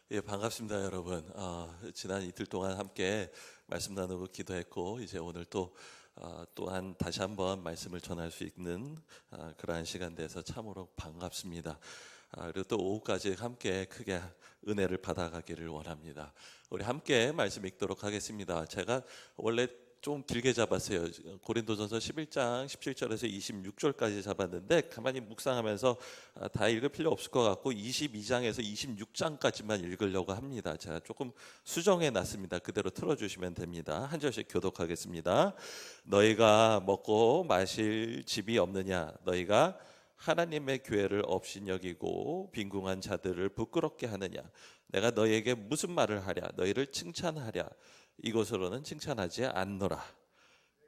예, 반갑습니다, 여러분. 지난 이틀 동안 함께 말씀 나누고 기도했고, 이제 오늘 또한 다시 한번 말씀을 전할 수 있는 그러한 시간 돼서 참으로 반갑습니다. 그리고 또 오후까지 함께 크게 은혜를 받아가기를 원합니다. 우리 함께 말씀 읽도록 하겠습니다. 제가 원래 좀 길게 잡았어요. 고린도전서 11장 17절에서 26절까지 잡았는데 가만히 묵상하면서 다 읽을 필요 없을 것 같고 22장에서 26장까지만 읽으려고 합니다. 제가 조금 수정해 놨습니다. 그대로 틀어주시면 됩니다. 한 절씩 교독하겠습니다. 너희가 먹고 마실 집이 없느냐? 너희가 하나님의 교회를 업신여기고 빈궁한 자들을 부끄럽게 하느냐? 내가 너희에게 무슨 말을 하랴? 너희를 칭찬하랴? 이것으로는 칭찬하지 않노라.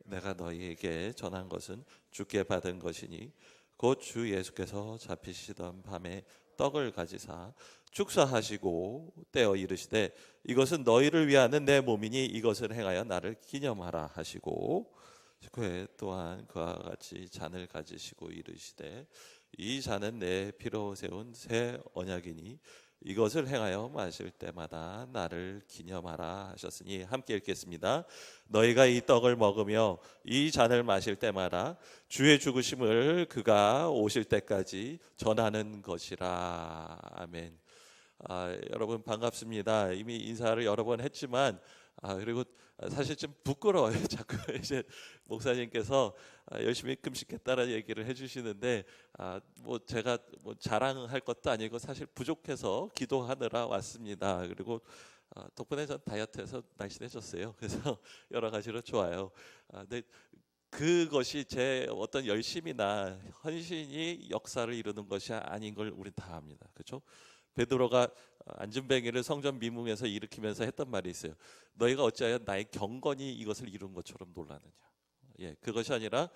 내가 너희에게 전한 것은 주께 받은 것이니 곧 주 예수께서 잡히시던 밤에 떡을 가지사 축사하시고 떼어 이르시되 이것은 너희를 위하는 내 몸이니 이것을 행하여 나를 기념하라 하시고 그에 또한 그와 같이 잔을 가지시고 이르시되 이 잔은 내 피로 세운 새 언약이니 이것을 행하여 마실 때마다 나를 기념하라 하셨으니 함께 읽겠습니다. 너희가 이 떡을 먹으며 이 잔을 마실 때마다 주의 죽으심을 그가 오실 때까지 전하는 것이라. 아멘. 여러분 반갑습니다. 이미 인사를 여러 번 했지만 그리고 사실 좀 부끄러워요. 자꾸 이제 목사님께서 열심히 금식했다라는 얘기를 해주시는데 뭐 제가 뭐 자랑할 것도 아니고 사실 부족해서 기도하느라 왔습니다. 그리고 덕분에 전 다이어트해서 날씬해졌어요. 그래서 여러 가지로 좋아요. 근데 그것이 제 어떤 열심이나 헌신이 역사를 이루는 것이 아닌 걸 우린 다 압니다. 그렇죠? 베드로가 안전뱅이를 성전 미궁에서 일으키면서 했던 말이 있어요. 너희가 어찌하여 나의 경건이 이것을 이룬 것처럼 놀라느냐. 예, 그것이 아니라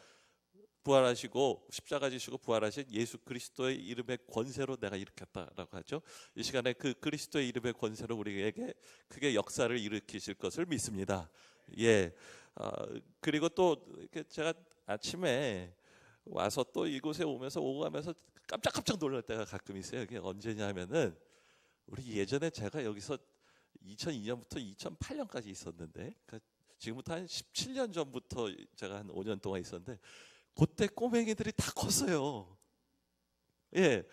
부활하시고 십자가 지시고 부활하신 예수 그리스도의 이름의 권세로 내가 일으켰다라고 하죠. 이 시간에 그 그리스도의 이름의 권세로 우리에게 크게 역사를 일으키실 것을 믿습니다. 예, 그리고 또 제가 아침에 와서 또 이곳에 오면서 오고 가면서 깜짝깜짝 놀랄 때가 가끔 있어요. 그게 언제냐 하면은 우리 예전에 제가 여기서 2002년부터 2008년까지 있었는데 그러니까 지금부터 한 17년 전부터 제가 한 5년 동안 있었는데 그때 꼬맹이들이 다 컸어요. 예,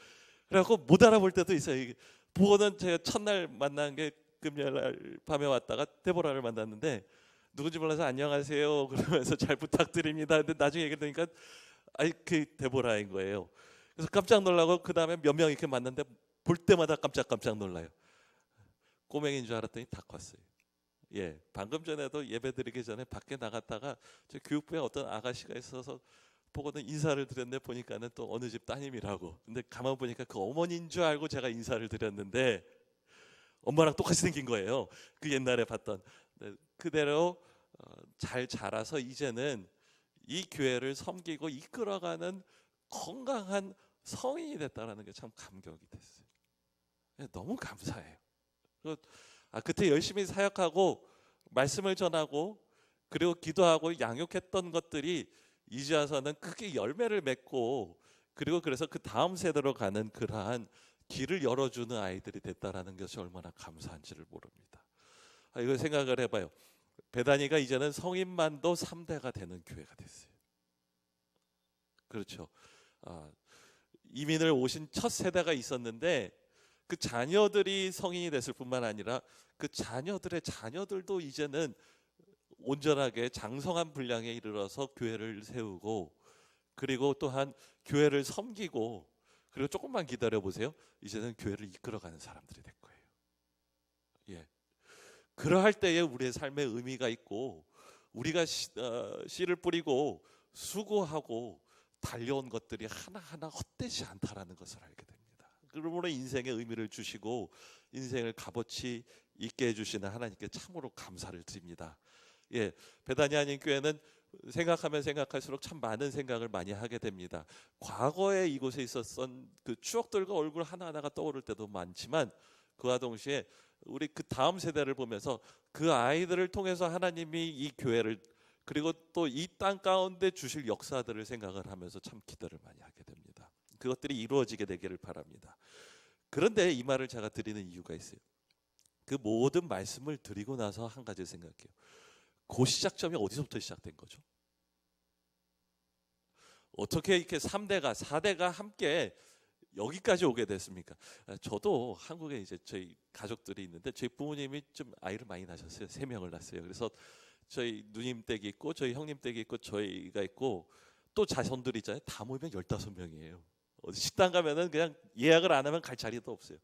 그래갖고 못 알아볼 때도 있어요. 보고는 제가 첫날 만난 게 금요일 밤에 왔다가 데보라를 만났는데 누군지 몰라서 안녕하세요 그러면서 잘 부탁드립니다. 근데 나중에 얘기 들으니까 그 데보라인 거예요. 그래서 깜짝 놀라고 그 다음에 몇 명 이렇게 만났는데 볼 때마다 깜짝 놀라요. 꼬맹이인 줄 알았더니 다 컸어요. 예, 방금 전에도 예배드리기 전에 밖에 나갔다가 저 교육부에 어떤 아가씨가 있어서 보고는 인사를 드렸는데 보니까는 또 어느 집 따님이라고. 근데 가만 보니까 그 어머니인 줄 알고 제가 인사를 드렸는데 엄마랑 똑같이 생긴 거예요. 그 옛날에 봤던. 그대로 잘 자라서 이제는 이 교회를 섬기고 이끌어가는 건강한 성인이 됐다는 게 참 감격이 됐어요. 너무 감사해요. 그때 열심히 사역하고 말씀을 전하고 그리고 기도하고 양육했던 것들이 이제 와서는 크게 열매를 맺고 그리고 그래서 그 다음 세대로 가는 그러한 길을 열어주는 아이들이 됐다라는 것이 얼마나 감사한지를 모릅니다. 이거 생각을 해봐요. 베다니가 이제는 성인만도 3대가 되는 교회가 됐어요. 그렇죠. 이민을 오신 첫 세대가 있었는데 그 자녀들이 성인이 됐을 뿐만 아니라 그 자녀들의 자녀들도 이제는 온전하게 장성한 분량에 이르러서 교회를 세우고 그리고 또한 교회를 섬기고 그리고 조금만 기다려 보세요. 이제는 교회를 이끌어가는 사람들이 될 거예요. 예, 그러할 때에 우리의 삶에 의미가 있고 우리가 씨를 뿌리고 수고하고 달려온 것들이 하나하나 헛되지 않다라는 것을 알게 됩니다. 그러므로 인생에 의미를 주시고 인생을 값어치 있게 해주시는 하나님께 참으로 감사를 드립니다. 예, 베다니 아닌 교회는 생각하면 생각할수록 참 많은 생각을 많이 하게 됩니다. 과거에 이곳에 있었던 그 추억들과 얼굴 하나하나가 떠오를 때도 많지만 그와 동시에 우리 그 다음 세대를 보면서 그 아이들을 통해서 하나님이 이 교회를 그리고 또 이 땅 가운데 주실 역사들을 생각을 하면서 참 기도를 많이 하게 됩니다. 그것들이 이루어지게 되기를 바랍니다. 그런데 이 말을 제가 드리는 이유가 있어요. 그 모든 말씀을 드리고 나서 한 가지 생각해요. 그 시작점이 어디서부터 시작된 거죠? 어떻게 이렇게 3대가 4대가 함께 여기까지 오게 됐습니까? 저도 한국에 이제 저희 가족들이 있는데 저희 부모님이 좀 아이를 많이 낳으셨어요. 3명을 낳았어요. 그래서 저희 누님 댁이 있고 저희 형님 댁이 있고 저희가 있고 또 자손들이 있잖아요. 다 모이면 15명이에요. 어디 식당 가면은 그냥 예약을 안 하면 갈 자리도 없어요.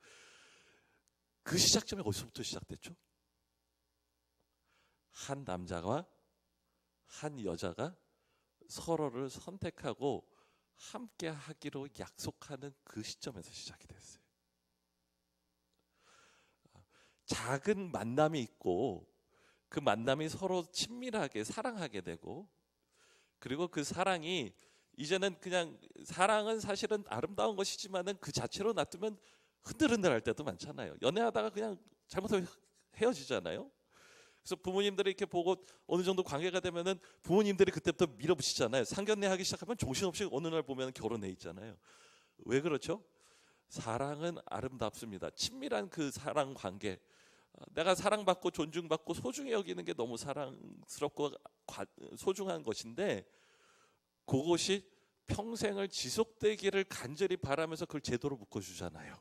그 시작점이 어디서부터 시작됐죠? 한 남자와 한 여자가 서로를 선택하고 함께 하기로 약속하는 그 시점에서 시작이 됐어요. 작은 만남이 있고 그 만남이 서로 친밀하게 사랑하게 되고, 그리고 그 사랑이 이제는 그냥, 사랑은 사실은 아름다운 것이지만은 그 자체로 놔두면 흔들흔들할 때도 많잖아요. 연애하다가 그냥 잘못하면 헤어지잖아요. 그래서 부모님들이 이렇게 보고 어느 정도 관계가 되면은 부모님들이 그때부터 밀어붙이잖아요. 상견례 하기 시작하면 정신없이 어느 날 보면 결혼해 있잖아요. 왜 그렇죠? 사랑은 아름답습니다. 친밀한 그 사랑 관계, 내가 사랑받고 존중받고 소중히 여기는 게 너무 사랑스럽고 소중한 것인데, 그것이 평생을 지속되기를 간절히 바라면서 그걸 제도로 묶어주잖아요.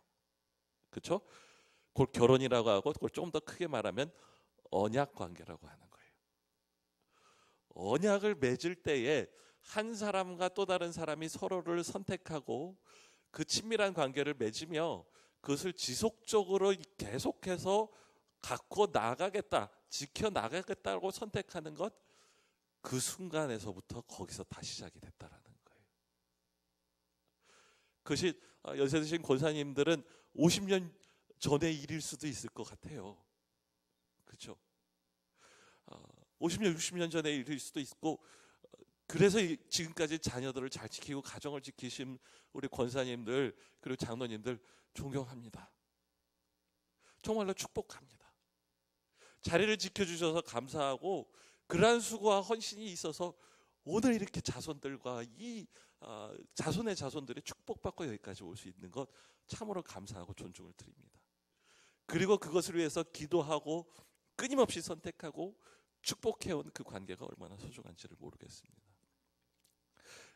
그렇죠? 그걸 결혼이라고 하고, 그걸 조금 더 크게 말하면 언약 관계라고 하는 거예요. 언약을 맺을 때에 한 사람과 또 다른 사람이 서로를 선택하고 그 친밀한 관계를 맺으며 그것을 지속적으로 계속해서 갖고 나가겠다, 지켜 나가겠다고 선택하는 것, 그 순간에서부터 거기서 다 시작이 됐다라는 거예요. 그것이 연세 드신 권사님들은 50년 전의 일일 수도 있을 것 같아요. 그렇죠? 50년, 60년 전의 일일 수도 있고, 그래서 지금까지 자녀들을 잘 지키고 가정을 지키신 우리 권사님들 그리고 장로님들 존경합니다. 정말로 축복합니다. 자리를 지켜주셔서 감사하고, 그러한 수고와 헌신이 있어서 오늘 이렇게 자손들과 이 자손의 자손들이 축복받고 여기까지 올 수 있는 것 참으로 감사하고 존중을 드립니다. 그리고 그것을 위해서 기도하고 끊임없이 선택하고 축복해온 그 관계가 얼마나 소중한지를 모르겠습니다.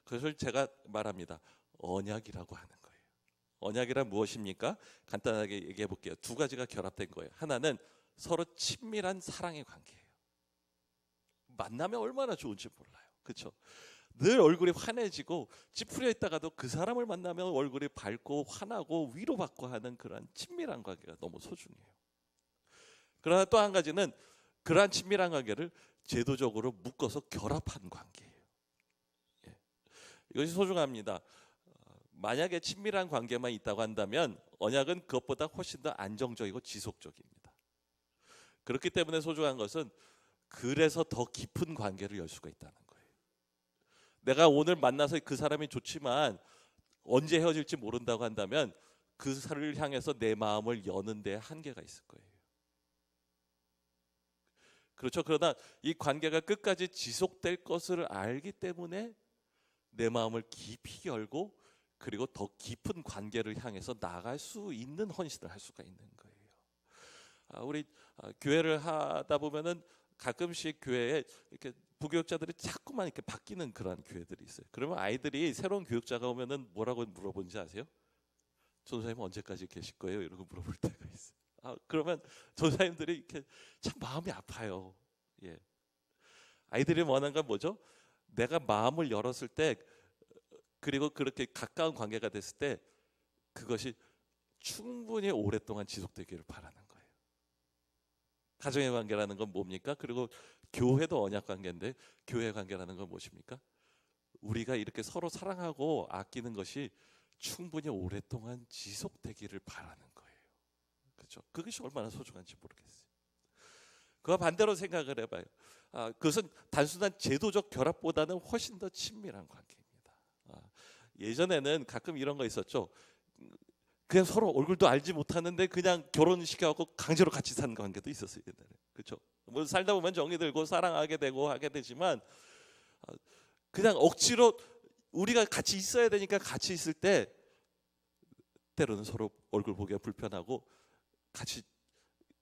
그것을 제가 말합니다. 언약이라고 하는 거예요. 언약이란 무엇입니까? 간단하게 얘기해 볼게요. 두 가지가 결합된 거예요. 하나는 서로 친밀한 사랑의 관계예요. 만나면 얼마나 좋은지 몰라요. 그렇죠? 늘 얼굴이 환해지고 찌푸려 있다가도 그 사람을 만나면 얼굴이 밝고 환하고 위로받고 하는 그런 친밀한 관계가 너무 소중해요. 그러나 또 한 가지는 그러한 친밀한 관계를 제도적으로 묶어서 결합한 관계예요. 이것이 소중합니다. 만약에 친밀한 관계만 있다고 한다면 언약은 그것보다 훨씬 더 안정적이고 지속적입니다. 그렇기 때문에 소중한 것은, 그래서 더 깊은 관계를 열 수가 있다는 거예요. 내가 오늘 만나서 그 사람이 좋지만 언제 헤어질지 모른다고 한다면 그 사람을 향해서 내 마음을 여는 데 한계가 있을 거예요. 그렇죠? 그러나 이 관계가 끝까지 지속될 것을 알기 때문에 내 마음을 깊이 열고, 그리고 더 깊은 관계를 향해서 나갈 수 있는 헌신을 할 수가 있는 거예요. 우리 교회를 하다 보면은 가끔씩 교회에 이렇게 부교육자들이 자꾸만 이렇게 바뀌는 그런 교회들이 있어요. 그러면 아이들이 새로운 교육자가 오면은 뭐라고 물어보는지 아세요? 전도사님 언제까지 계실 거예요? 이러고 물어볼 때가 있어요. 그러면 전도사님들이 이렇게 참 마음이 아파요. 예. 아이들이 원하는 건 뭐죠? 내가 마음을 열었을 때, 그리고 그렇게 가까운 관계가 됐을 때 그것이 충분히 오랫동안 지속되기를 바라는 거예요. 가정의 관계라는 건 뭡니까? 그리고 교회도 언약 관계인데 교회 관계라는 건 무엇입니까? 우리가 이렇게 서로 사랑하고 아끼는 것이 충분히 오랫동안 지속되기를 바라는 거예요. 그렇죠? 그것이 얼마나 소중한지 모르겠어요. 그와 반대로 생각을 해봐요. 그것은 단순한 제도적 결합보다는 훨씬 더 친밀한 관계입니다. 예전에는 가끔 이런 거 있었죠. 그냥 서로 얼굴도 알지 못하는데 그냥 결혼시켜갖고 강제로 같이 사는 관계도 있었어요. 옛날에. 그렇죠? 뭐 살다 보면 정이 들고 사랑하게 되고 하게 되지만, 그냥 억지로 우리가 같이 있어야 되니까 같이 있을 때 때로는 서로 얼굴 보기가 불편하고 같이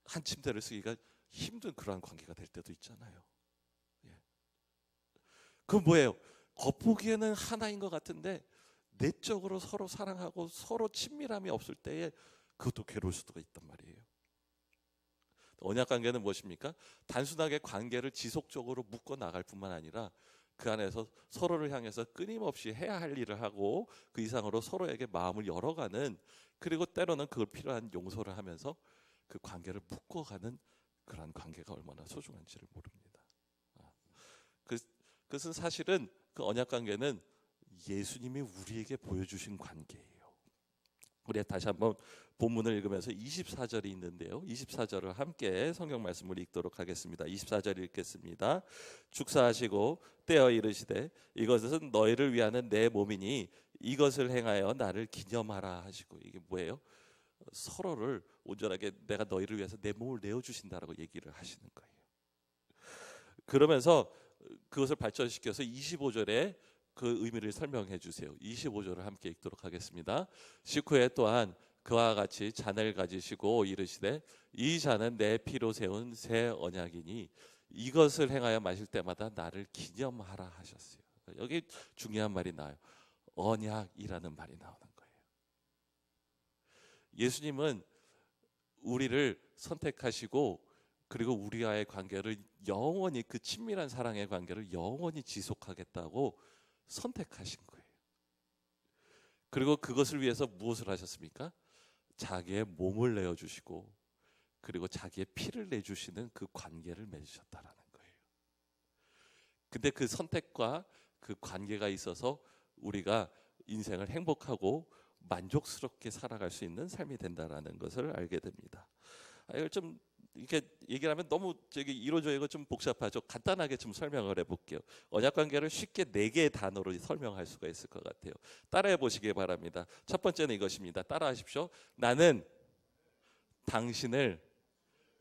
한 침대를 쓰기가 힘든 그러한 관계가 될 때도 있잖아요. 예. 그건 뭐예요? 겉보기에는 하나인 것 같은데 내적으로 서로 사랑하고 서로 친밀함이 없을 때에 그것도 괴로울 수도 있단 말이에요. 언약 관계는 무엇입니까? 단순하게 관계를 지속적으로 묶어 나갈 뿐만 아니라 그 안에서 서로를 향해서 끊임없이 해야 할 일을 하고 그 이상으로 서로에게 마음을 열어가는, 그리고 때로는 그걸 필요한 용서를 하면서 그 관계를 묶어가는 그러한 관계가 얼마나 소중한지를 모릅니다. 그것은 사실은 그 언약 관계는 예수님이 우리에게 보여주신 관계예요. 우리 다시 한번 본문을 읽으면서 24절이 있는데요. 24절을 함께 성경 말씀을 읽도록 하겠습니다. 24절 읽겠습니다. 축사하시고 떼어 이르시되 이것은 너희를 위하는 내 몸이니 이것을 행하여 나를 기념하라 하시고, 이게 뭐예요? 서로를 온전하게 내가 너희를 위해서 내 몸을 내어주신다라고 얘기를 하시는 거예요. 그러면서 그것을 발전시켜서 25절에 그 의미를 설명해 주세요. 25절을 함께 읽도록 하겠습니다. 식후에 또한 그와 같이 잔을 가지시고 이르시되 이 잔은 내 피로 세운 새 언약이니 이것을 행하여 마실 때마다 나를 기념하라 하셨어요. 여기 중요한 말이 나와요. 언약이라는 말이 나오는 거예요. 예수님은 우리를 선택하시고 그리고 우리와의 관계를 영원히, 그 친밀한 사랑의 관계를 영원히 지속하겠다고 선택하신 거예요. 그리고 그것을 위해서 무엇을 하셨습니까? 자기의 몸을 내어주시고 그리고 자기의 피를 내주시는 그 관계를 맺으셨다라는 거예요. 근데 그 선택과 그 관계가 있어서 우리가 인생을 행복하고 만족스럽게 살아갈 수 있는 삶이 된다라는 것을 알게 됩니다. 이걸 좀 이렇게 얘기를 하면 너무 이루어져 있고 좀 복잡하죠. 간단하게 좀 설명을 해볼게요. 언약 관계를 쉽게 4개의 단어로 설명할 수가 있을 것 같아요. 따라해 보시기 바랍니다. 첫 번째는 이것입니다. 따라하십시오. 나는 당신을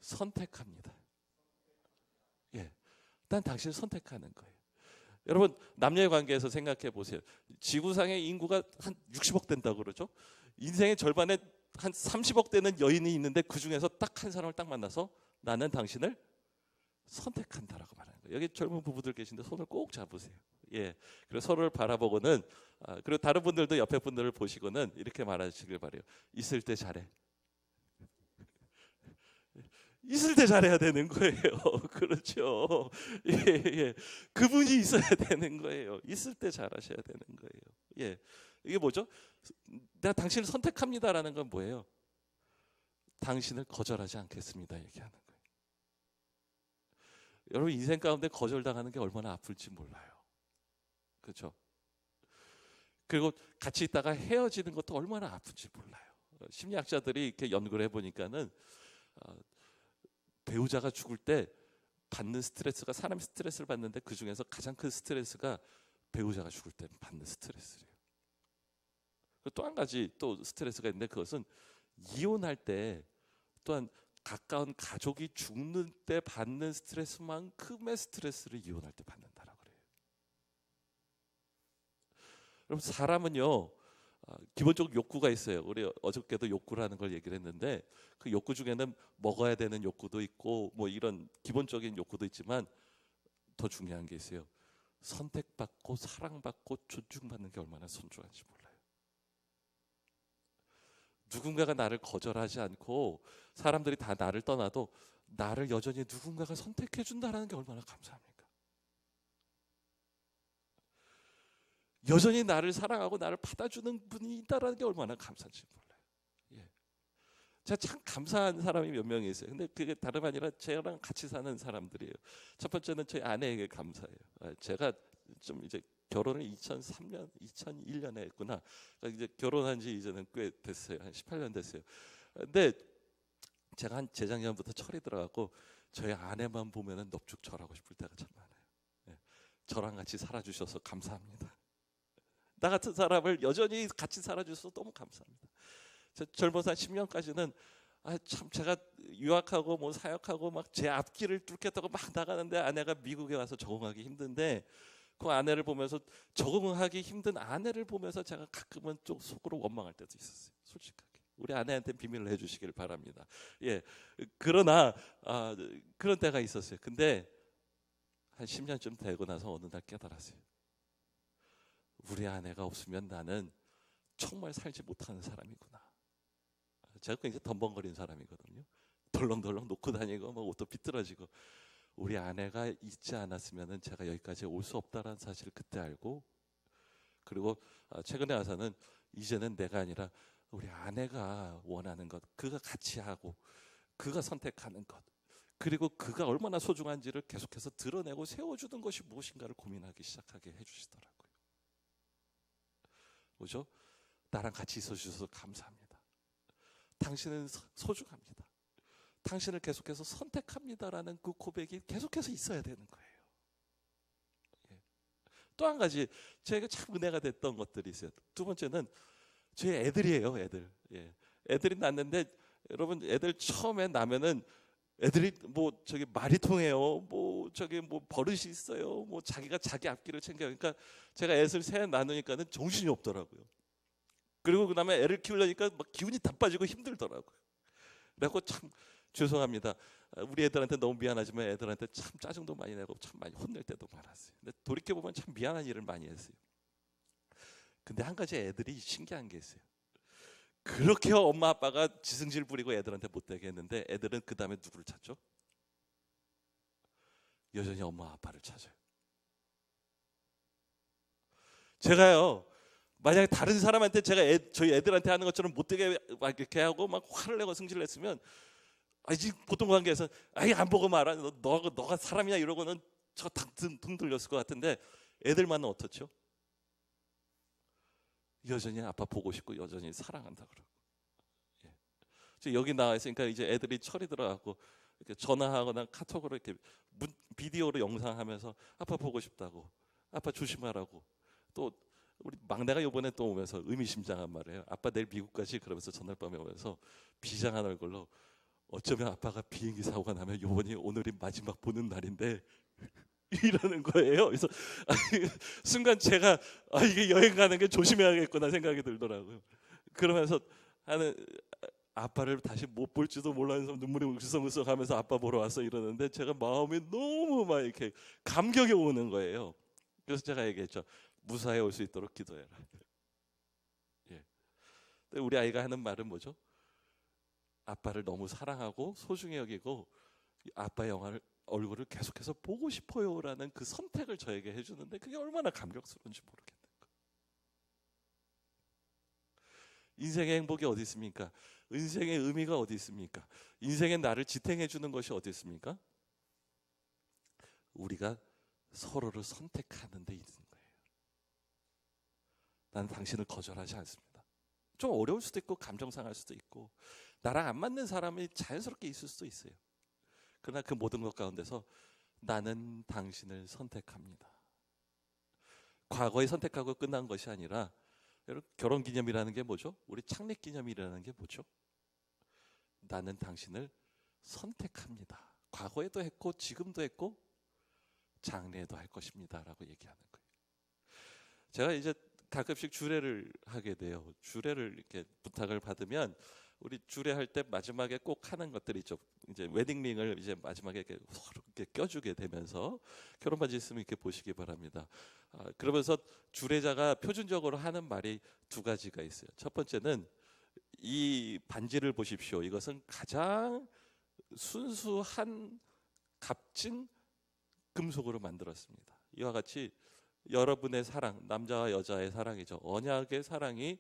선택합니다. 예, 난 당신을 선택하는 거예요. 여러분, 남녀의 관계에서 생각해 보세요. 지구상의 인구가 한 60억 된다고 그러죠. 인생의 절반에 한 30억 되는 여인이 있는데 그 중에서 딱 한 사람을 딱 만나서 나는 당신을 선택한다라고 말하는 거예요. 여기 젊은 부부들 계신데 손을 꼭 잡으세요. 예, 그리고 서로를 바라보고는 그리고 다른 분들도 옆에 분들을 보시고는 이렇게 말하시길 바래요. 있을 때 잘해. 있을 때 잘해야 되는 거예요. 그렇죠. 예, 예. 그분이 있어야 되는 거예요. 있을 때 잘하셔야 되는 거예요. 예, 이게 뭐죠? 내가 당신을 선택합니다라는 건 뭐예요? 당신을 거절하지 않겠습니다 얘기하는 거예요. 여러분, 인생 가운데 거절당하는 게 얼마나 아플지 몰라요. 그렇죠? 그리고 같이 있다가 헤어지는 것도 얼마나 아픈지 몰라요. 심리학자들이 이렇게 연구를 해보니까는 배우자가 죽을 때 받는 스트레스가, 사람이 스트레스를 받는데 그 중에서 가장 큰 스트레스가 배우자가 죽을 때 받는 스트레스래요. 또 한 가지 또 스트레스가 있는데 그것은 이혼할 때 또한 가까운 가족이 죽는 때 받는 스트레스만큼의 스트레스를 이혼할 때 받는다라고 그래요. 여러분, 사람은요 기본적으로 욕구가 있어요. 우리 어저께도 욕구라는 걸 얘기를 했는데 그 욕구 중에는 먹어야 되는 욕구도 있고 뭐 이런 기본적인 욕구도 있지만 더 중요한 게 있어요. 선택받고 사랑받고 존중받는 게 얼마나 소중한지 몰라요. 누군가가 나를 거절하지 않고 사람들이 다 나를 떠나도 나를 여전히 누군가가 선택해 준다는 게 얼마나 감사합니까? 여전히 나를 사랑하고 나를 받아주는 분이 있다는 게 얼마나 감사한지 몰라요. 예. 제가 참 감사한 사람이 몇 명이 있어요. 근데 그게 다름 아니라 저랑 같이 사는 사람들이에요. 첫 번째는 저희 아내에게 감사해요. 제가 좀 이제 결혼을 2003년, 2001년에 했구나. 그러니까 이제 결혼한 지 이제는 꽤 됐어요. 한 18년 됐어요. 근데 제가 한 재작년부터 철이 들어갖고 저희 아내만 보면은 넙죽 절하고 싶을 때가 참 많아요. 예. 저랑 같이 살아주셔서 감사합니다. 나 같은 사람을 여전히 같이 살아주셔서 너무 감사합니다. 젊어서 한 10년까지는 참 제가 유학하고 뭐 사역하고 막 제 앞길을 뚫겠다고 막 나가는데 아내가 미국에 와서 적응하기 힘든데 그 아내를 보면서, 적응하기 힘든 아내를 보면서 제가 가끔은 좀 속으로 원망할 때도 있었어요. 솔직하게. 우리 아내한테 비밀을 해주시길 바랍니다. 예, 그러나 그런 때가 있었어요. 근데 한 10년쯤 되고 나서 어느 날 깨달았어요. 우리 아내가 없으면 나는 정말 살지 못하는 사람이구나. 제가 굉장히 덤벙거리는 사람이거든요. 덜렁덜렁 놓고 다니고 막 옷도 비뚤어지고. 우리 아내가 있지 않았으면 제가 여기까지 올 수 없다는 사실을 그때 알고, 그리고 최근에 와서는 이제는 내가 아니라 우리 아내가 원하는 것, 그가 같이 하고 그가 선택하는 것, 그리고 그가 얼마나 소중한지를 계속해서 드러내고 세워주는 것이 무엇인가를 고민하기 시작하게 해주시더라고요. 뭐죠? 나랑 같이 있어주셔서 감사합니다. 당신은 소중합니다. 당신을 계속해서 선택합니다라는 그 고백이 계속해서 있어야 되는 거예요. 예. 또 한 가지 제가 참 은혜가 됐던 것들이 있어요. 두 번째는 제 애들이에요. 애들. 예. 애들이 낳는데 여러분, 애들 처음에 나면은 애들이 뭐 저기 말이 통해요. 뭐 저기 뭐 버릇이 있어요. 뭐 자기가 자기 앞길을 챙겨요. 그러니까 제가 애를 셋 낳으니까는 정신이 없더라고요. 그리고 그다음에 애를 키우려니까 막 기운이 다 빠지고 힘들더라고요. 그래갖고 참 죄송합니다. 우리 애들한테 너무 미안하지만 애들한테 참 짜증도 많이 내고 참 많이 혼낼 때도 많았어요. 근데 돌이켜 보면 참 미안한 일을 많이 했어요. 근데 한 가지 애들이 신기한 게 있어요. 그렇게 엄마 아빠가 지승질 부리고 애들한테 못되게 했는데 애들은 그 다음에 누구를 찾죠? 여전히 엄마 아빠를 찾아요. 제가요, 만약에 다른 사람한테 제가 저희 애들한테 하는 것처럼 못되게 막 이렇게 하고 막 화를 내고 승질을 했으면, 지금 보통 관계에서 안 보고 말아, 너가 사람이야 이러고는 저 등 돌렸을 것 같은데, 애들만은 어떻죠? 여전히 아빠 보고 싶고 여전히 사랑한다 그러고. 예. 여기 나와 있으니까 이제 애들이 철이 들어가고 이렇게 전화하거나 카톡으로 이렇게 비디오로 영상하면서 아빠 보고 싶다고, 아빠 조심하라고. 또 우리 막내가 이번에 또 오면서 의미심장한 말이에요. 아빠 내일 미국 가지? 그러면서 전날 밤에 오면서 비장한 얼굴로, 어쩌면 아빠가 비행기 사고가 나면 이번이 오늘이 마지막 보는 날인데 이러는 거예요. 그래서 순간 제가 이게 여행 가는 게 조심해야겠구나 생각이 들더라고요. 그러면서 하는, 아빠를 다시 못 볼지도 몰라서 눈물이 울썩울썩하면서 아빠 보러 왔어 이러는데 제가 마음이 너무 막 이렇게 감격이 오는 거예요. 그래서 제가 얘기했죠. 무사히 올 수 있도록 기도해라. 예. 근데 우리 아이가 하는 말은 뭐죠? 아빠를 너무 사랑하고 소중히 여기고 아빠의 얼굴을 계속해서 보고 싶어요라는 그 선택을 저에게 해주는데, 그게 얼마나 감격스러운지 모르겠는 거예요. 인생의 행복이 어디 있습니까? 인생의 의미가 어디 있습니까? 인생의 나를 지탱해 주는 것이 어디 있습니까? 우리가 서로를 선택하는 데 있는 거예요. 나는 당신을 거절하지 않습니다. 좀 어려울 수도 있고 감정 상할 수도 있고 나랑 안 맞는 사람이 자연스럽게 있을 수도 있어요. 그러나 그 모든 것 가운데서 나는 당신을 선택합니다. 과거에 선택하고 끝난 것이 아니라, 여러분, 결혼기념이라는 게 뭐죠? 우리 창립기념이라는 게 뭐죠? 나는 당신을 선택합니다. 과거에도 했고 지금도 했고 장래에도 할 것입니다 라고 얘기하는 거예요. 제가 이제 가끔씩 주례를 하게 돼요. 주례를 이렇게 부탁을 받으면 우리 주례할 때 마지막에 꼭 하는 것들이 있죠. 이제 웨딩링을 이제 마지막에 이렇게 서로 이렇게 껴주게 되면서, 결혼 반지 있으면 이렇게 보시기 바랍니다. 그러면서 주례자가 표준적으로 하는 말이 두 가지가 있어요. 첫 번째는 이 반지를 보십시오. 이것은 가장 순수한 값진 금속으로 만들었습니다. 이와 같이 여러분의 사랑, 남자와 여자의 사랑이죠. 언약의 사랑이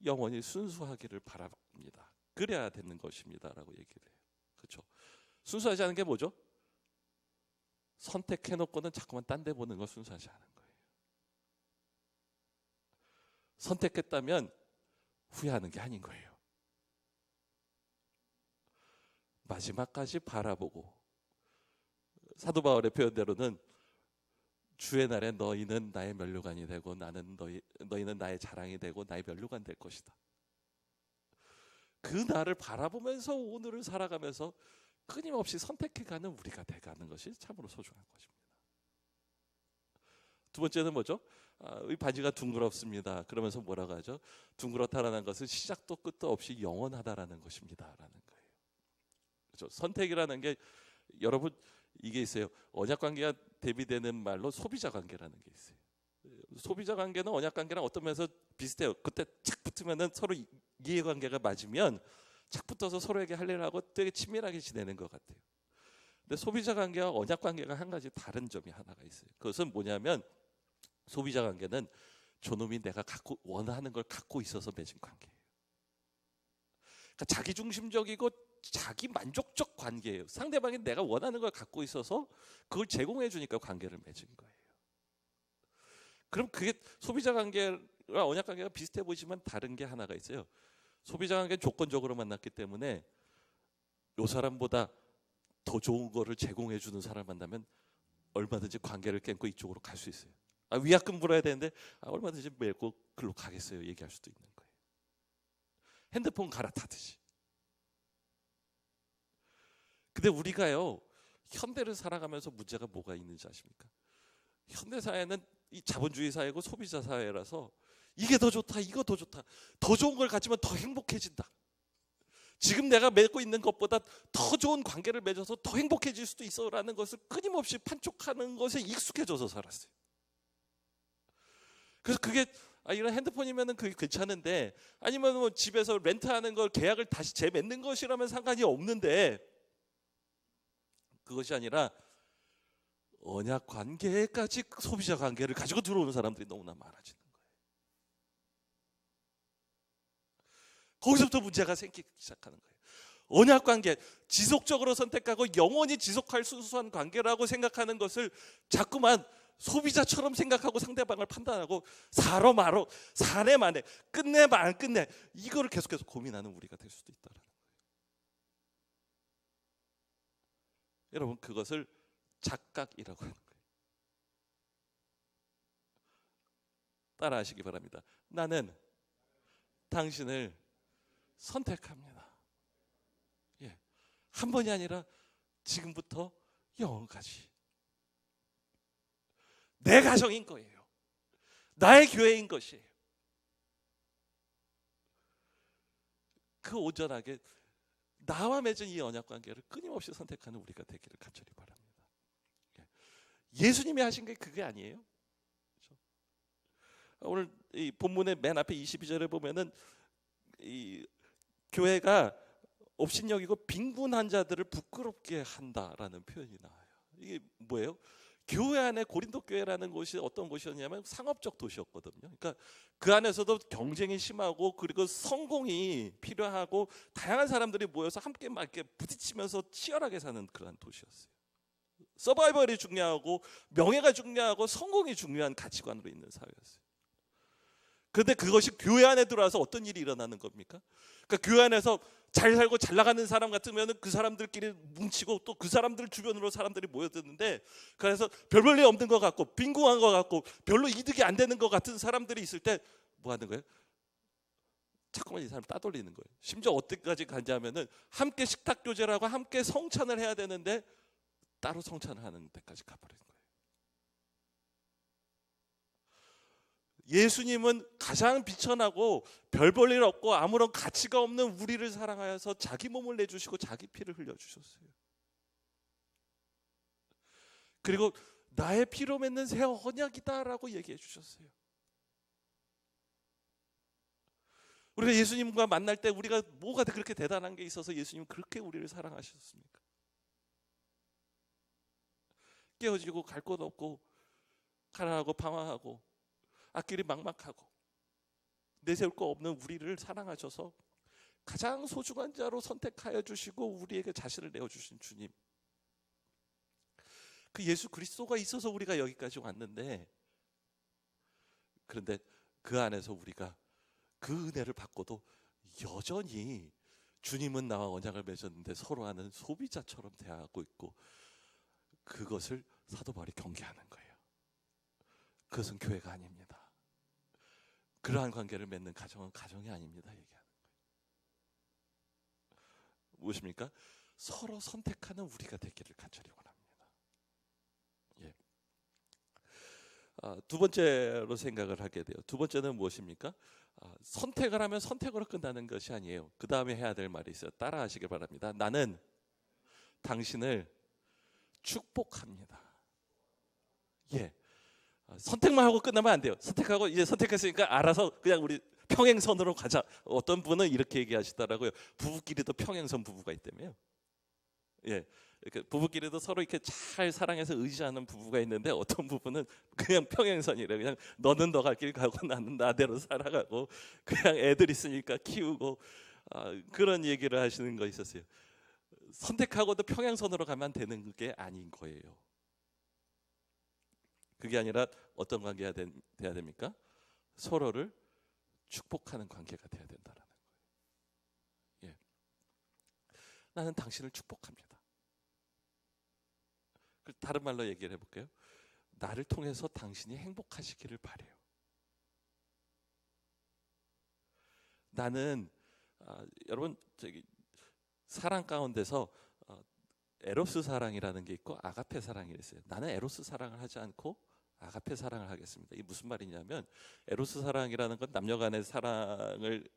영원히 순수하기를 바랍니다. 그래야 되는 것입니다라고 얘기를 해요. 그렇죠? 순수하지 않은 게 뭐죠? 선택해놓고는 자꾸만 딴 데 보는 건 순수하지 않은 거예요. 선택했다면 후회하는 게 아닌 거예요. 마지막까지 바라보고, 사도 바울의 표현대로는 주의 날에 너희는 나의 면류관이 되고 너희는 나의 자랑이 되고 나의 면류관 될 것이다. 그 날을 바라보면서 오늘을 살아가면서 끊임없이 선택해가는 우리가 돼가는 것이 참으로 소중한 것입니다. 두 번째는 뭐죠? 이 바지가 둥그렇습니다. 그러면서 뭐라고 하죠? 둥그렇다라는 것은 시작도 끝도 없이 영원하다라는 것입니다라는 거예요. 그렇죠? 선택이라는 게 여러분 이게 있어요. 언약 관계가 대비되는 말로 소비자 관계라는 게 있어요. 소비자 관계는 언약 관계랑 어떤 면에서 비슷해요. 그때 착 붙으면은 서로 이해관계가 맞으면 착 붙어서 서로에게 할 일을 하고 되게 친밀하게 지내는 것 같아요. 근데 소비자 관계와 언약 관계가 한 가지 다른 점이 하나가 있어요. 그것은 뭐냐면 소비자 관계는 저놈이 내가 갖고 원하는 걸 갖고 있어서 맺은 관계예요. 그러니까 자기 중심적이고 자기 만족적 관계예요. 상대방이 내가 원하는 걸 갖고 있어서 그걸 제공해 주니까 관계를 맺은 거예요. 그럼 그게 소비자 관계와 언약 관계가 비슷해 보이지만 다른 게 하나가 있어요. 소비자 관계는 조건적으로 만났기 때문에 이 사람보다 더 좋은 거를 제공해 주는 사람 만나면 얼마든지 관계를 끊고 이쪽으로 갈 수 있어요. 위약금 물어야 되는데 얼마든지 메고 글로 가겠어요. 얘기할 수도 있는 거예요. 핸드폰 갈아타듯이. 근데 우리가요 현대를 살아가면서 문제가 뭐가 있는지 아십니까? 현대 사회는 이 자본주의 사회고 소비자 사회라서 이게 더 좋다, 이거 더 좋다, 더 좋은 걸 가지면 더 행복해진다. 지금 내가 맺고 있는 것보다 더 좋은 관계를 맺어서 더 행복해질 수도 있어라는 것을 끊임없이 판촉하는 것에 익숙해져서 살았어요. 그래서 그게 이런 핸드폰이면은 그게 괜찮은데 아니면 뭐 집에서 렌트하는 걸 계약을 다시 재맺는 것이라면 상관이 없는데 그것이 아니라 언약 관계까지 소비자 관계를 가지고 들어오는 사람들이 너무나 많아지는 거예요. 거기서부터 문제가 생기기 시작하는 거예요. 언약 관계, 지속적으로 선택하고 영원히 지속할 순수한 관계라고 생각하는 것을 자꾸만 소비자처럼 생각하고 상대방을 판단하고 사러 마로, 사내 만에, 끝내 안 끝내 이거를 계속해서 고민하는 우리가 될 수도 있다는 거예요. 여러분 그것을 착각이라고 하는 거예요. 따라하시기 바랍니다. 나는 당신을 선택합니다. 예, 한 번이 아니라 지금부터 영원까지. 내 가정인 거예요. 나의 교회인 것이에요. 그 온전하게 나와 맺은 이 언약 관계를 끊임없이 선택하는 우리가 되기를 간절히 바랍니다. 예수님이 하신 게 그게 아니에요. 그렇죠? 오늘 이 본문의 맨 앞에 22절에 보면은 이 교회가 업신여기고 빈곤한 자들을 부끄럽게 한다라는 표현이 나와요. 이게 뭐예요? 교회 안에 고린도 교회라는 곳이 어떤 곳이었냐면 상업적 도시였거든요. 그러니까 그 안에서도 경쟁이 심하고 그리고 성공이 필요하고 다양한 사람들이 모여서 함께 막 이렇게 부딪히면서 치열하게 사는 그런 도시였어요. 서바이벌이 중요하고 명예가 중요하고 성공이 중요한 가치관으로 있는 사회였어요. 그런데 그것이 교회 안에 들어와서 어떤 일이 일어나는 겁니까? 그러니까 교회 안에서 잘 살고 잘 나가는 사람 같으면 그 사람들끼리 뭉치고 또 그 사람들 주변으로 사람들이 모여드는데 그래서 별 볼 일 없는 것 같고 빈곤한 것 같고 별로 이득이 안 되는 것 같은 사람들이 있을 때 뭐 하는 거예요? 자꾸만 이 사람 따돌리는 거예요. 심지어 어디까지 가냐면은 함께 식탁 교제라고 함께 성찬을 해야 되는데 따로 성찬을 하는 데까지 가버리는 거예요. 예수님은 가장 비천하고 별 볼 일 없고 아무런 가치가 없는 우리를 사랑하여서 자기 몸을 내주시고 자기 피를 흘려주셨어요. 그리고 나의 피로 맺는 새 언약이다라고 얘기해 주셨어요. 우리가 예수님과 만날 때 우리가 뭐가 그렇게 대단한 게 있어서 예수님은 그렇게 우리를 사랑하셨습니까? 깨어지고 갈 곳 없고 가난하고 방황하고 앞길이 막막하고 내세울 거 없는 우리를 사랑하셔서 가장 소중한 자로 선택하여 주시고 우리에게 자신을 내어주신 주님, 그 예수 그리스도가 있어서 우리가 여기까지 왔는데, 그런데 그 안에서 우리가 그 은혜를 받고도 여전히 주님은 나와 언약을 맺었는데 서로 하는 소비자처럼 대하고 있고, 그것을 사도 바울이 경계하는 거예요. 그것은 교회가 아닙니다. 그러한 관계를 맺는 가정은 가정이 아닙니다. 얘기하는 거예요. 무엇입니까? 서로 선택하는 우리가 되기를 간절히 원합니다. 예. 두 번째로 생각을 하게 돼요. 두 번째는 무엇입니까? 선택을 하면 선택으로 끝나는 것이 아니에요. 그 다음에 해야 될 말이 있어요. 따라하시길 바랍니다. 나는 당신을 축복합니다. 예, 선택만 하고 끝나면 안 돼요. 선택하고 이제 선택했으니까 알아서 그냥 우리 평행선으로 가자. 어떤 분은 이렇게 얘기하시더라고요. 부부끼리도 평행선 부부가 있다며요. 예, 부부끼리도 서로 이렇게 잘 사랑해서 의지하는 부부가 있는데 어떤 부부는 그냥 평행선이래. 그냥 너는 너 갈 길 가고 나는 나대로 살아가고 그냥 애들 있으니까 키우고 그런 얘기를 하시는 거 있었어요. 선택하고도 평행선으로 가면 되는 게 아닌 거예요. 그게 아니라 어떤 관계가 돼야 됩니까? 서로를 축복하는 관계가 돼야 된다라는 거예요. 예. 나는 당신을 축복합니다. 다른 말로 얘기를 해볼게요. 나를 통해서 당신이 행복하시기를 바래요. 나는 여러분 사랑 가운데서 에로스 사랑이라는 게 있고 아가페 사랑이 있어요. 나는 에로스 사랑을 하지 않고 아가페 사랑을 하겠습니다. 이게 무슨 말이냐면 에로스 사랑이라는 건 남녀간의 사랑을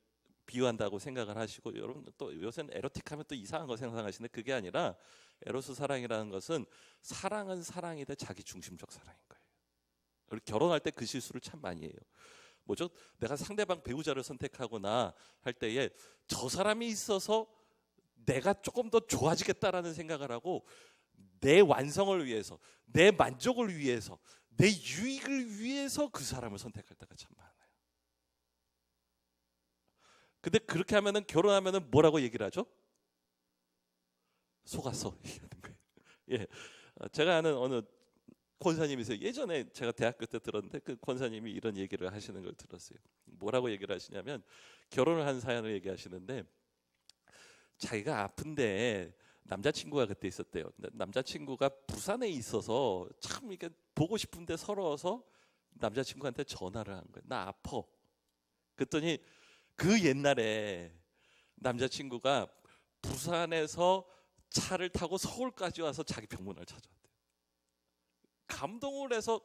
비유한다고 생각을 하시고 여러분 또 요새는 에로틱하면 또 이상한 거 생각하시는데 그게 아니라 에로스 사랑이라는 것은 사랑은 사랑이되 자기 중심적 사랑인 거예요. 그리고 결혼할 때 그 실수를 참 많이 해요. 뭐죠? 내가 상대방 배우자를 선택하거나 할 때에 저 사람이 있어서 내가 조금 더 좋아지겠다라는 생각을 하고 내 완성을 위해서, 내 만족을 위해서, 내 유익을 위해서 그 사람을 선택할 때가 참 많아요. 근데 그렇게 하면은 결혼하면은 뭐라고 얘기를 하죠? 속았어 얘기하는 거예요. 예, 제가 아는 어느 권사님이세요. 예전에 제가 대학교 때 들었는데 그 권사님이 이런 얘기를 하시는 걸 들었어요. 뭐라고 얘기를 하시냐면 결혼을 한 사연을 얘기하시는데 자기가 아픈데 남자친구가 그때 있었대요. 남자친구가 부산에 있어서 참 이게 보고 싶은데 서러워서 남자친구한테 전화를 한 거예요. 나 아파. 그랬더니 그 옛날에 남자친구가 부산에서 차를 타고 서울까지 와서 자기 병문안을 찾아왔대요. 감동을 해서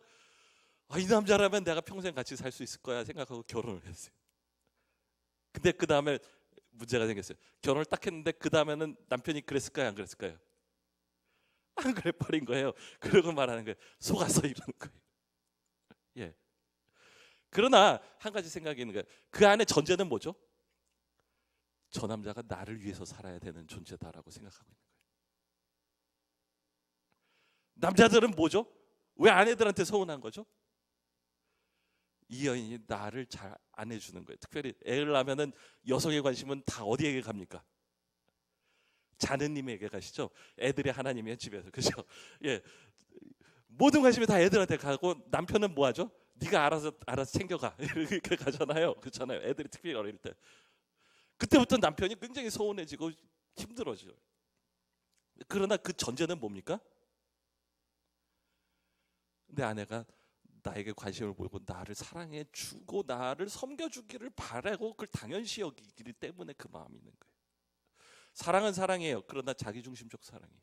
이 남자라면 내가 평생 같이 살 수 있을 거야 생각하고 결혼을 했어요. 근데 그 다음에 문제가 생겼어요. 결혼을 딱 했는데 그 다음에는 남편이 그랬을까요, 안 그랬을까요? 안 그래 버린 거예요. 그러고 말하는 거예요. 속았어 이러는 거예요. 예. 그러나 한 가지 생각이 있는 거예요. 그 안에 전제는 뭐죠? 저 남자가 나를 위해서 살아야 되는 존재다라고 생각하고 있는 거예요. 남자들은 뭐죠? 왜 아내들한테 서운한 거죠? 이 여인이 나를 잘 안 해주는 거예요. 특별히 애를 낳으면은 여성의 관심은 다 어디에게 갑니까? 자느님에게 가시죠. 애들이 하나님의 집에서 그죠? 예, 모든 관심이 다 애들한테 가고 남편은 뭐 하죠? 네가 알아서 챙겨가 이렇게 가잖아요. 그렇잖아요. 애들이 특별히 어릴 때 그때부터 남편이 굉장히 서운해지고 힘들어져요. 그러나 그 전제는 뭡니까? 내 아내가 나에게 관심을 보이고 나를 사랑해 주고 나를 섬겨주기를 바라고 그걸 당연시 여기기 때문에 그 마음이 있는 거예요. 사랑은 사랑이에요. 그러나 자기중심적 사랑이에요.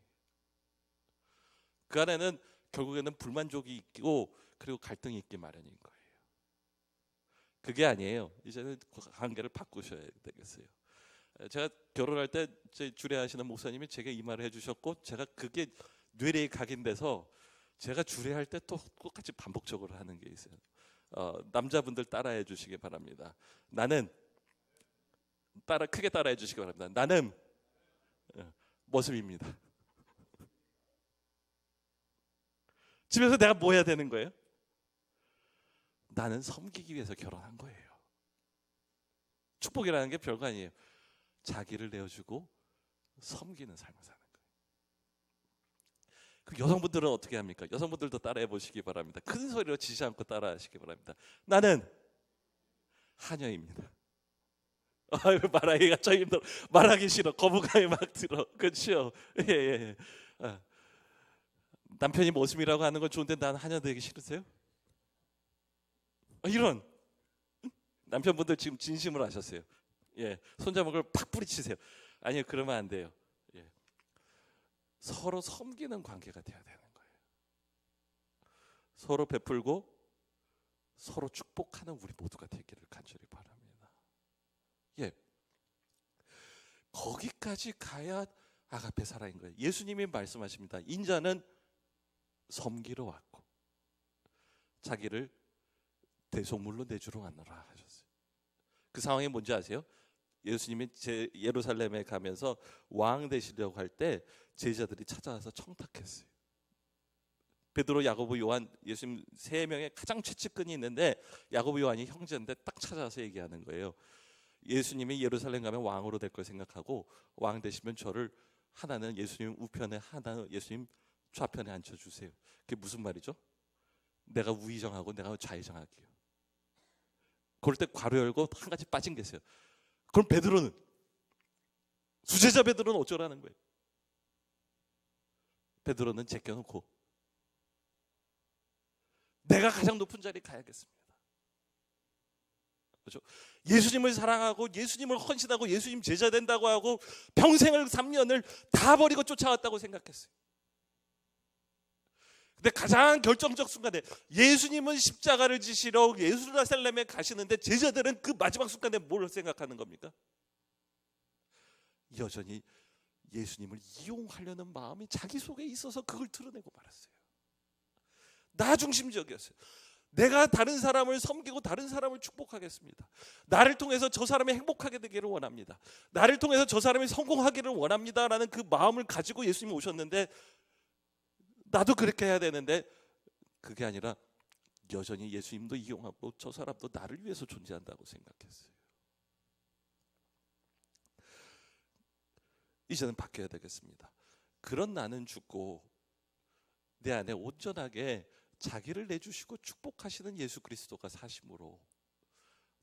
그 안에는 결국에는 불만족이 있고 그리고 갈등이 있기 마련인 거예요. 그게 아니에요. 이제는 관계를 바꾸셔야 되겠어요. 제가 결혼할 때 주례하시는 목사님이 제게 이 말을 해주셨고 제가 그게 뇌리에 각인돼서 제가 주례할 때 또 똑같이 반복적으로 하는 게 있어요. 남자분들 따라해 주시기 바랍니다. 나는 크게 따라해 주시기 바랍니다. 나는 모습입니다. 집에서 내가 뭐 해야 되는 거예요? 나는 섬기기 위해서 결혼한 거예요. 축복이라는 게 별거 아니에요. 자기를 내어주고 섬기는 삶을 사는 거예요. 그 여성분들은 어떻게 합니까? 여성분들도 따라해 보시기 바랍니다. 큰 소리로 지시 않고 따라하시기 바랍니다. 나는 하녀입니다. 말하기가 좀 힘들어. 말하기 싫어. 거부감이 막 들어. 그렇죠? 예. 남편이 모습이라고 하는 건 좋은데 난 하녀 되기 싫으세요? 이런 남편분들 지금 진심으로 하셨어요. 예, 손자목을 팍 뿌리치세요. 아니요, 그러면 안 돼요. 예. 서로 섬기는 관계가 돼야 되는 거예요. 서로 베풀고 서로 축복하는 우리 모두가 되기를 간절히 바랍니다. 예, 거기까지 가야 아가페 사랑인 거예요. 예수님이 말씀하십니다. 인자는 섬기러 왔고 자기를 대속물로 내주러 왔노라 하셨어요. 그 상황이 뭔지 아세요? 예수님이 예루살렘에 가면서 왕 되시려고 할 때 제자들이 찾아와서 청탁했어요. 베드로, 야고보, 요한, 예수님 세 명의 가장 최측근이 있는데 야고보, 요한이 형제인데 딱 찾아와서 얘기하는 거예요. 예수님이 예루살렘 가면 왕으로 될 걸 생각하고 왕 되시면 저를 하나는 예수님 우편에, 하나는 예수님 좌편에 앉혀주세요. 그게 무슨 말이죠? 내가 우의정하고 내가 좌의정할게요. 그럴 때 괄호 열고 한 가지 빠진 게 있어요. 그럼 베드로는, 수제자 베드로는 어쩌라는 거예요? 베드로는 제껴놓고 내가 가장 높은 자리에 가야겠습니다. 그렇죠? 예수님을 사랑하고 예수님을 헌신하고 예수님 제자 된다고 하고 평생을 3년을 다 버리고 쫓아왔다고 생각했어요. 근데 가장 결정적 순간에 예수님은 십자가를 지시러 예루살렘에 가시는데 제자들은 그 마지막 순간에 뭘 생각하는 겁니까? 여전히 예수님을 이용하려는 마음이 자기 속에 있어서 그걸 드러내고 말았어요. 나 중심적이었어요. 내가 다른 사람을 섬기고 다른 사람을 축복하겠습니다. 나를 통해서 저 사람이 행복하게 되기를 원합니다. 나를 통해서 저 사람이 성공하기를 원합니다라는 그 마음을 가지고 예수님이 오셨는데 나도 그렇게 해야 되는데 그게 아니라 여전히 예수님도 이용하고 저 사람도 나를 위해서 존재한다고 생각했어요. 이제는 바뀌어야 되겠습니다. 그런 나는 죽고 내 안에 온전하게 자기를 내주시고 축복하시는 예수 그리스도가 사심으로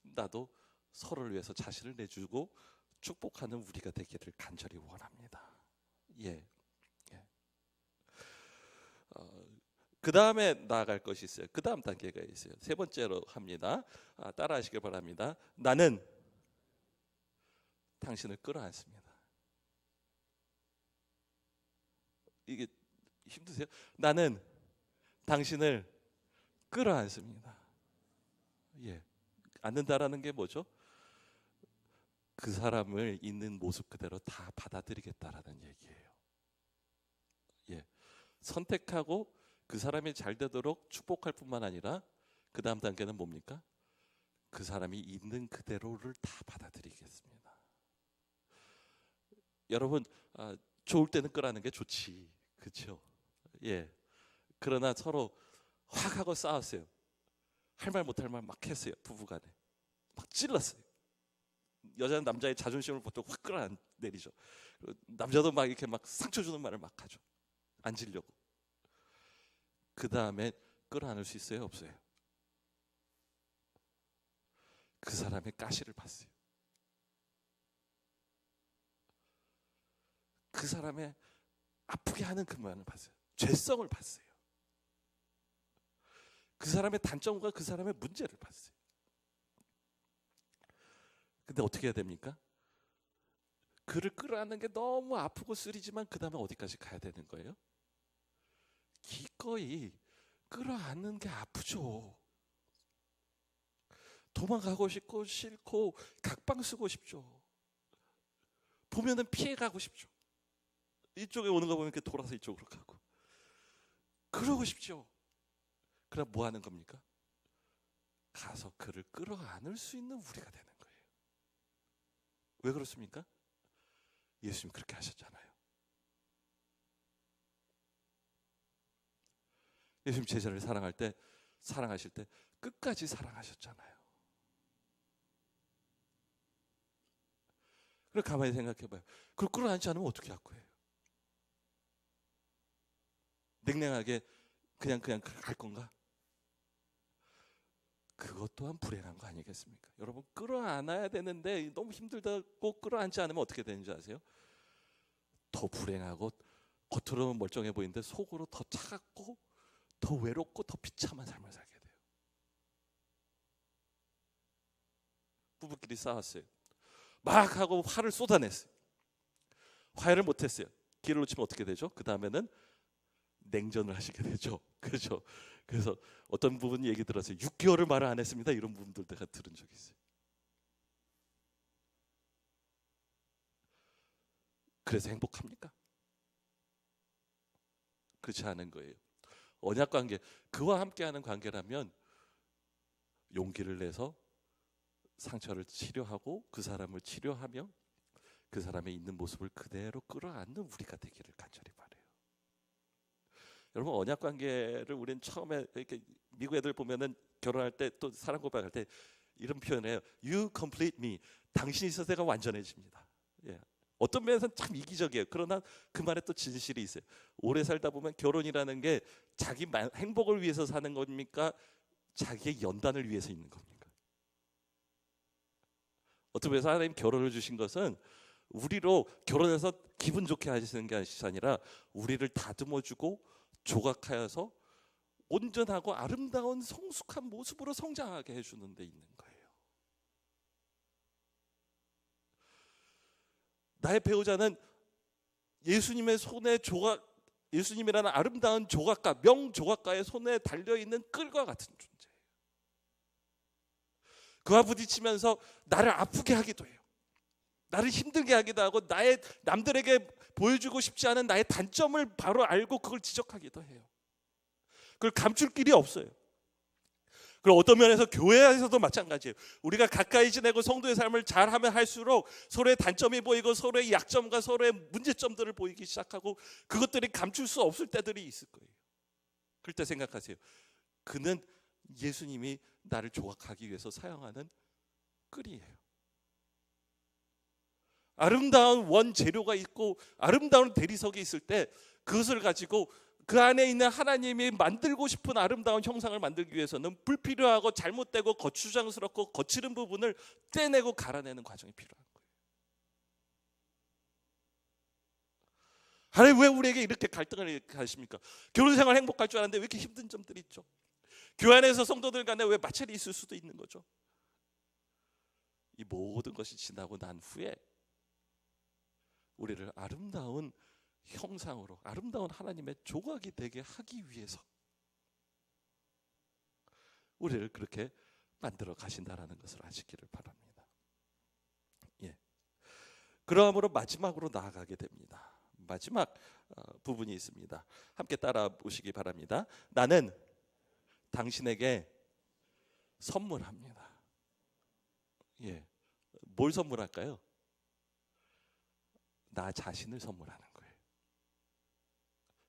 나도 서로를 위해서 자신을 내주고 축복하는 우리가 되기를 간절히 원합니다. 예. 그 다음에 나아갈 것이 있어요. 그 다음 단계가 있어요. 세 번째로 합니다. 따라하시길 바랍니다. 나는 당신을 끌어안습니다. 이게 힘드세요? 나는 당신을 끌어안습니다. 예, 안는다라는 게 뭐죠? 그 사람을 있는 모습 그대로 다 받아들이겠다라는 얘기예요. 예, 선택하고 그 사람이 잘 되도록 축복할 뿐만 아니라 그 다음 단계는 뭡니까? 그 사람이 있는 그대로를 다 받아들이겠습니다. 여러분, 좋을 때는 끌어안는 게 좋지, 그렇죠? 예. 그러나 서로 확 하고 싸웠어요. 할 말 못할 말 막 했어요. 부부간에 막 찔렀어요. 여자는 남자의 자존심을 보통 확 끌어내리죠. 남자도 막 이렇게 막 상처 주는 말을 막 하죠. 앉으려고. 그 다음에 끌어안을 수 있어요, 없어요? 그 사람의 가시를 봤어요. 그 사람의 아프게 하는 그 모양을 봤어요. 죄성을 봤어요. 그 사람의 단점과 그 사람의 문제를 봤어요. 근데 어떻게 해야 됩니까? 그를 끌어안는 게 너무 아프고 쓰리지만 그 다음에 어디까지 가야 되는 거예요? 기꺼이 끌어안는 게 아프죠. 도망가고 싶고 싫고 각방 쓰고 싶죠. 보면은 피해가고 싶죠. 이쪽에 오는 거 보면 이렇게 돌아서 이쪽으로 가고 그러고 싶죠. 그럼 뭐 하는 겁니까? 가서 그를 끌어안을 수 있는 우리가 되는 거예요. 왜 그렇습니까? 예수님 그렇게 하셨잖아요. 예수님 제자를 사랑하실 때 끝까지 사랑하셨잖아요. 그럼 가만히 생각해봐요. 그걸 끌어안지 않으면 어떻게 할 거예요? 냉랭하게 그냥 갈 건가? 그것 또한 불행한 거 아니겠습니까? 여러분 끌어안아야 되는데 너무 힘들다고 끌어안지 않으면 어떻게 되는지 아세요? 더 불행하고 겉으로는 멀쩡해 보이는데 속으로 더 차갑고 더 외롭고 더 비참한 삶을 살게 돼요. 부부끼리 싸웠어요. 막 하고 화를 쏟아냈어요. 화해를 못했어요. 기회를 놓치면 어떻게 되죠? 그 다음에는 냉전을 하시게 되죠. 그렇죠. 그래서 어떤 부분 얘기 들었어요. 6개월을 말을 안 했습니다. 이런 부분들 내가 들은 적이 있어요. 그래서 행복합니까? 그렇지 않은 거예요. 언약 관계, 그와 함께하는 관계라면 용기를 내서 상처를 치료하고 그 사람을 치료하며 그 사람의 있는 모습을 그대로 끌어안는 우리가 되기를 간절히 바래요. 여러분, 언약 관계를 우리는 처음에 이렇게 미국 애들 보면은 결혼할 때 또 사랑 고백할 때 이런 표현을 해요. You complete me. 당신이 있어서 내가 완전해집니다. 예. 어떤 면에서는 참 이기적이에요. 그러나 그 말에 또 진실이 있어요. 오래 살다 보면 결혼이라는 게 자기 행복을 위해서 사는 겁니까? 자기의 연단을 위해서 있는 겁니까? 어떤 면에서 하나님 결혼을 주신 것은 우리로 결혼해서 기분 좋게 하시는 게 아니라 우리를 다듬어주고 조각하여서 온전하고 아름다운 성숙한 모습으로 성장하게 해주는 데 있는 거예요. 나의 배우자는 예수님의 손에 예수님이라는 아름다운 조각가, 명조각가의 손에 달려있는 끌과 같은 존재예요. 그와 부딪히면서 나를 아프게 하기도 해요. 나를 힘들게 하기도 하고 남들에게 보여주고 싶지 않은 나의 단점을 바로 알고 그걸 지적하기도 해요. 그걸 감출 길이 없어요. 그리고 어떤 면에서 교회에서도 마찬가지예요. 우리가 가까이 지내고 성도의 삶을 잘하면 할수록 서로의 단점이 보이고 서로의 약점과 서로의 문제점들을 보이기 시작하고 그것들이 감출 수 없을 때들이 있을 거예요. 그럴 때 생각하세요. 그는 예수님이 나를 조각하기 위해서 사용하는 끌이에요. 아름다운 원재료가 있고 아름다운 대리석이 있을 때 그것을 가지고 그 안에 있는 하나님이 만들고 싶은 아름다운 형상을 만들기 위해서는 불필요하고 잘못되고 거추장스럽고 거칠은 부분을 떼내고 갈아내는 과정이 필요한 거예요. 하나님 왜 우리에게 이렇게 갈등을 하십니까? 결혼생활 행복할 줄 알았는데 왜 이렇게 힘든 점들이 있죠? 교회 안에서 성도들 간에 왜 마찰이 있을 수도 있는 거죠? 이 모든 것이 지나고 난 후에 우리를 아름다운 형상으로 아름다운 하나님의 조각이 되게 하기 위해서 우리를 그렇게 만들어 가신다라는 것을 아시기를 바랍니다. 예. 그러므로 마지막으로 나아가게 됩니다. 마지막 부분이 있습니다. 함께 따라 보시기 바랍니다. 나는 당신에게 선물합니다. 예. 뭘 선물할까요? 나 자신을 선물하는 거예요.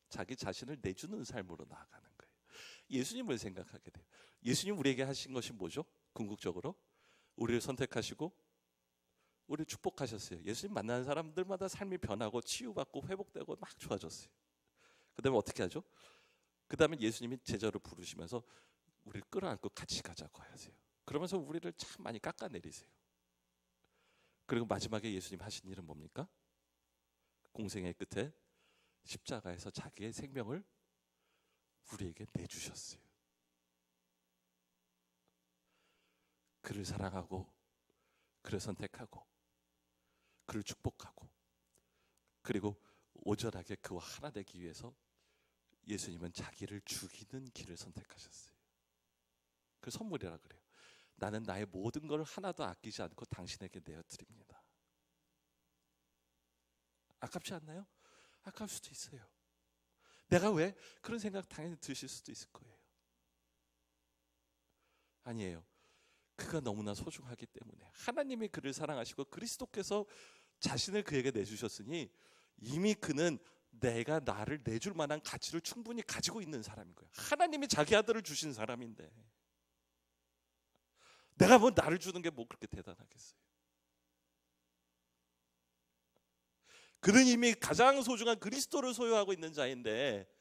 자기 자신을 내주는 삶으로 나아가는 거예요. 예수님을 생각하게 돼요. 예수님 우리에게 하신 것이 뭐죠? 궁극적으로 우리를 선택하시고 우리를 축복하셨어요. 예수님 만나는 사람들마다 삶이 변하고 치유받고 회복되고 막 좋아졌어요. 그 다음에 어떻게 하죠? 그 다음에 예수님이 제자로 부르시면서 우리를 끌어안고 같이 가자고 하세요. 그러면서 우리를 참 많이 깎아내리세요. 그리고 마지막에 예수님 하신 일은 뭡니까? 공생의 끝에 십자가에서 자기의 생명을 우리에게 내주셨어요. 그를 사랑하고 그를 선택하고 그를 축복하고 그리고 온전하게 그와 하나 되기 위해서 예수님은 자기를 죽이는 길을 선택하셨어요. 그 선물이라 그래요. 나는 나의 모든 걸 하나도 아끼지 않고 당신에게 내어드립니다. 아깝지 않나요? 아까울 수도 있어요. 내가 왜? 그런 생각 당연히 드실 수도 있을 거예요. 아니에요. 그가 너무나 소중하기 때문에 하나님이 그를 사랑하시고 그리스도께서 자신을 그에게 내주셨으니 이미 그는 내가 나를 내줄 만한 가치를 충분히 가지고 있는 사람인 거예요. 하나님이 자기 아들을 주신 사람인데 내가 뭐 나를 주는 게 뭐 그렇게 대단하겠어요. 그는 이미 가장 소중한 그리스도를 소유하고 있는 자인데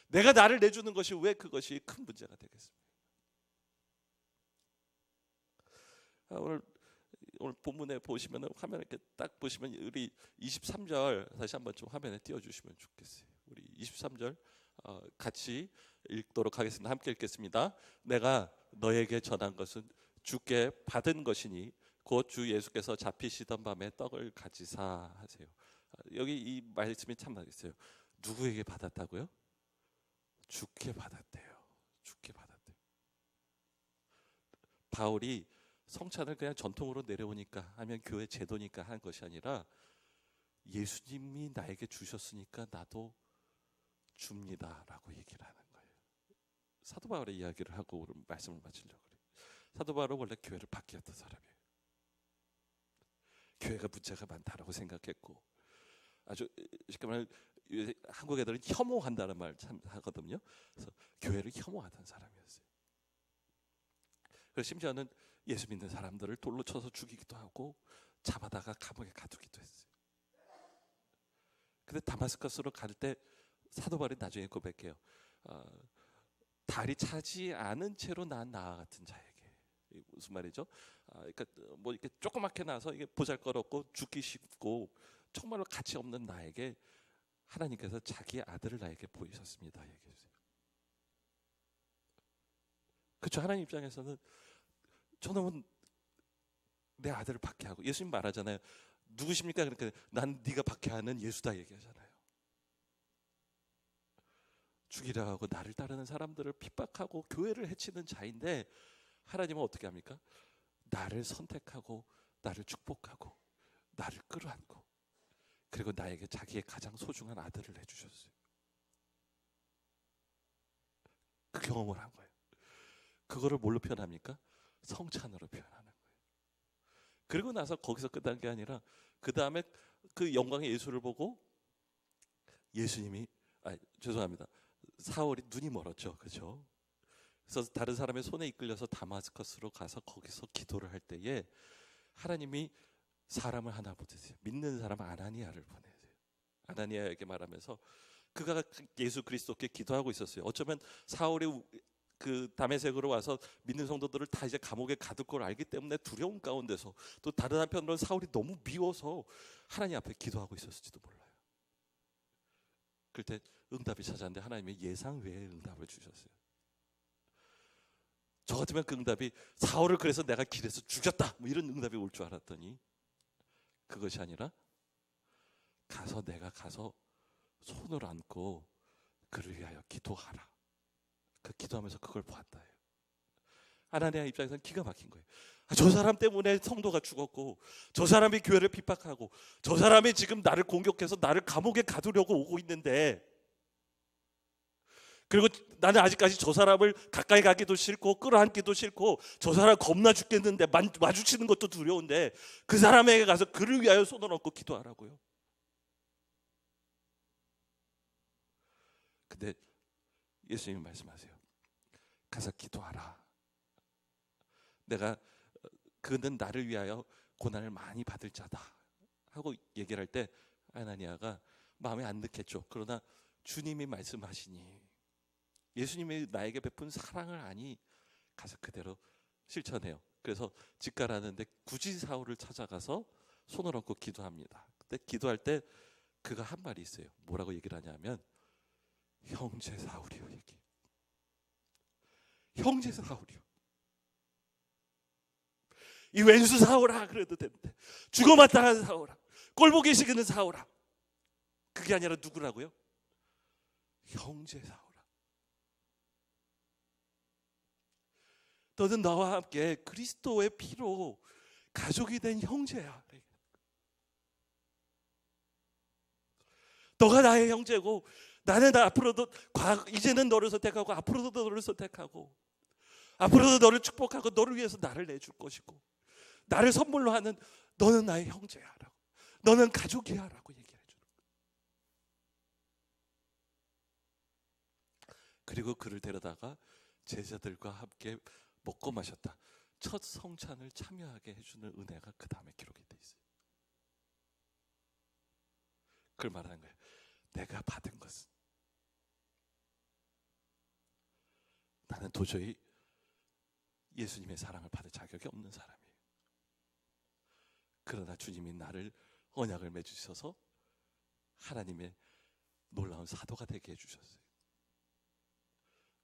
내가 나를 내주는 것이 왜 그것이 큰 문제가 되겠습니까? 오늘 본문에 보시면 화면에 이렇게 딱 보시면 우리 23절 다시 한번 좀 화면에 띄워주시면 좋겠어요. 우리 23절 같이 읽도록 하겠습니다. 함께 읽겠습니다. 내가 너에게 전한 것은 주께 받은 것이니 곧 주 예수께서 잡히시던 밤에 떡을 가지사 하세요. 여기 이 말씀이 참 맛있어요. 누구에게 받았다고요? 죽게 받았대요. 죽게 받았대요. 바울이 성찬을 그냥 전통으로 내려오니까 하면 교회 제도니까 한 것이 아니라 예수님이 나에게 주셨으니까 나도 줍니다라고 얘기를 하는 거예요. 사도 바울의 이야기를 하고 말씀을 마치려고 그래요. 사도 바울은 원래 교회를 바뀌었던 사람이에요. 교회가 문제가 많다라고 생각했고, 아주 쉽게 말하면 한국 애들은 혐오한다는 말 참 하거든요. 그래서 교회를 혐오하던 사람이었어요. 그래서 심지어는 예수 믿는 사람들을 돌로 쳐서 죽이기도 하고 잡아다가 감옥에 가두기도 했어요. 근데 다마스커스로 갈 때 사도 바울이 나중에 고백해요. 달이 차지 않은 채로 난 나와 같은 자에게. 무슨 말이죠? 그러니까 뭐 이렇게 조그맣게 나서 이게 보잘것없고 죽기 쉽고 정말로 가치 없는 나에게 하나님께서 자기의 아들을 나에게 보이셨습니다. 얘기해 주세요. 그렇죠. 하나님 입장에서는 저놈은 내 아들을 박해하고, 예수님 말하잖아요. 누구십니까? 그러니까 난 네가 박해하는 예수다 얘기하잖아요. 죽이려 하고 나를 따르는 사람들을 핍박하고 교회를 해치는 자인데 하나님은 어떻게 합니까? 나를 선택하고 나를 축복하고 나를 끌어안고 그리고 나에게 자기의 가장 소중한 아들을 내주셨어요. 그 경험을 한 거예요. 그거를 뭘로 표현합니까? 성찬으로 표현하는 거예요. 그리고 나서 거기서 끝난 게 아니라 그 다음에 그 영광의 예수를 보고 예수님이 죄송합니다. 사울이 눈이 멀었죠, 그렇죠? 그래서 다른 사람의 손에 이끌려서 다마스커스로 가서 거기서 기도를 할 때에 하나님이 사람을 하나 보내세요. 믿는 사람 아나니아를 보내세요. 아나니아에게 말하면서 그가 예수 그리스도께 기도하고 있었어요. 어쩌면 사울이 그 다메섹으로 와서 믿는 성도들을 다 이제 감옥에 가둘 걸 알기 때문에 두려움 가운데서, 또 다른 한편으로는 사울이 너무 미워서 하나님 앞에 기도하고 있었을지도 몰라요. 그때 응답이 찾아왔는데 하나님이 예상 외의 응답을 주셨어요. 저 같으면 그 응답이 사울을 그래서 내가 길에서 죽였다 뭐 이런 응답이 올 줄 알았더니 그것이 아니라 내가 가서 손을 안고 그를 위하여 기도하라. 그 기도하면서 그걸 보았다 해요. 하나님의 입장에서는 기가 막힌 거예요. 저 사람 때문에 성도가 죽었고, 저 사람이 교회를 핍박하고, 저 사람이 지금 나를 공격해서 나를 감옥에 가두려고 오고 있는데, 그리고 나는 아직까지 저 사람을 가까이 가기도 싫고 끌어안기도 싫고 저 사람 겁나 죽겠는데 마주치는 것도 두려운데 그 사람에게 가서 그를 위하여 손을 얹고 기도하라고요. 근데 예수님이 말씀하세요. 가서 기도하라. 내가 그는 나를 위하여 고난을 많이 받을 자다 하고 얘기를 할 때 아나니아가 마음에 안 넣겠죠. 그러나 주님이 말씀하시니, 예수님이 나에게 베푼 사랑을 아니 가서 그대로 실천해요. 그래서 직가라는데 굳이 사울을 찾아가서 손을 얹고 기도합니다. 그때 기도할 때 그가 한 말이 있어요. 뭐라고 얘기를 하냐면 형제 사울이요. 얘기. 형제 사울이요. 이 왼수 사울아 그래도 되는데, 죽어마땅한 사울아, 꼴보기 싫은 사울아. 그게 아니라 누구라고요? 형제 사울아. 너는 나와 함께 그리스도의 피로 가족이 된 형제야. 너가 나의 형제고 나는 앞으로도 이제는 너를 선택하고 앞으로도 너를 선택하고 앞으로도 너를 축복하고 너를 위해서 나를 내줄 것이고 나를 선물로 하는 너는 나의 형제야 라고, 너는 가족이야 라고 얘기해 주는 거예요. 그리고 그를 데려다가 제자들과 함께 먹고 마셨다. 첫 성찬을 참여하게 해주는 은혜가 그 다음에 기록이 돼 있어요. 그걸 말하는 거예요. 내가 받은 것은 나는 도저히 예수님의 사랑을 받을 자격이 없는 사람이에요. 그러나 주님이 나를 언약을 맺으셔서 하나님의 놀라운 사도가 되게 해주셨어요.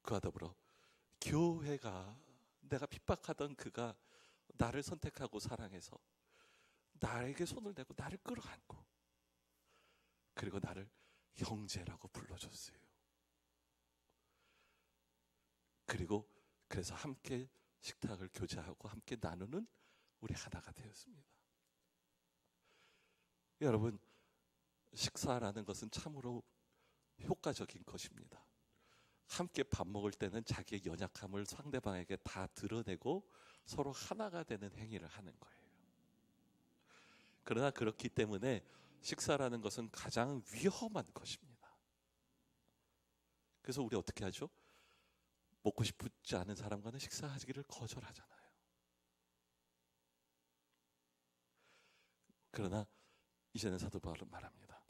그와 더불어 교회가, 내가 핍박하던 그가 나를 선택하고 사랑해서 나에게 손을 대고 나를 끌어안고 그리고 나를 형제라고 불러줬어요. 그리고 그래서 함께 식탁을 교제하고 함께 나누는 우리 하나가 되었습니다. 여러분, 식사라는 것은 참으로 효과적인 것입니다. 함께 밥 먹을 때는 자기의 연약함을 상대방에게 다 드러내고 서로 하나가 되는 행위를 하는 거예요. 그러나 그렇기 때문에 식사라는 것은 가장 위험한 것입니다. 그래서 우리 어떻게 하죠? 먹고 싶지 않은 사람과는 식사하기를 거절하잖아요. 그러나 이제는 사도 바울은 말합니다.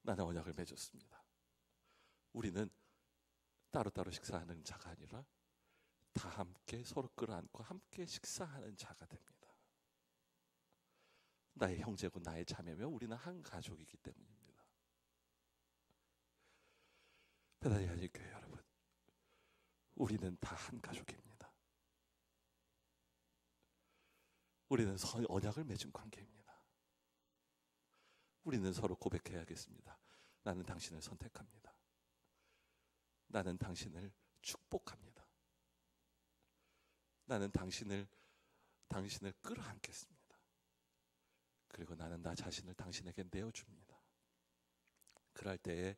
나는 언약을 맺었습니다. 우리는 따로따로 식사하는 자가 아니라 다 함께 서로 끌어안고 함께 식사하는 자가 됩니다. 나의 형제고 나의 자매며 우리는 한 가족이기 때문입니다. 베다니 한인교회 여러분, 우리는 다 한 가족입니다. 우리는 언약을 맺은 관계입니다. 우리는 서로 고백해야겠습니다. 나는 당신을 선택합니다. 나는 당신을 축복합니다. 나는 당신을 끌어안겠습니다. 그리고 나는 나 자신을 당신에게 내어줍니다. 그럴 때에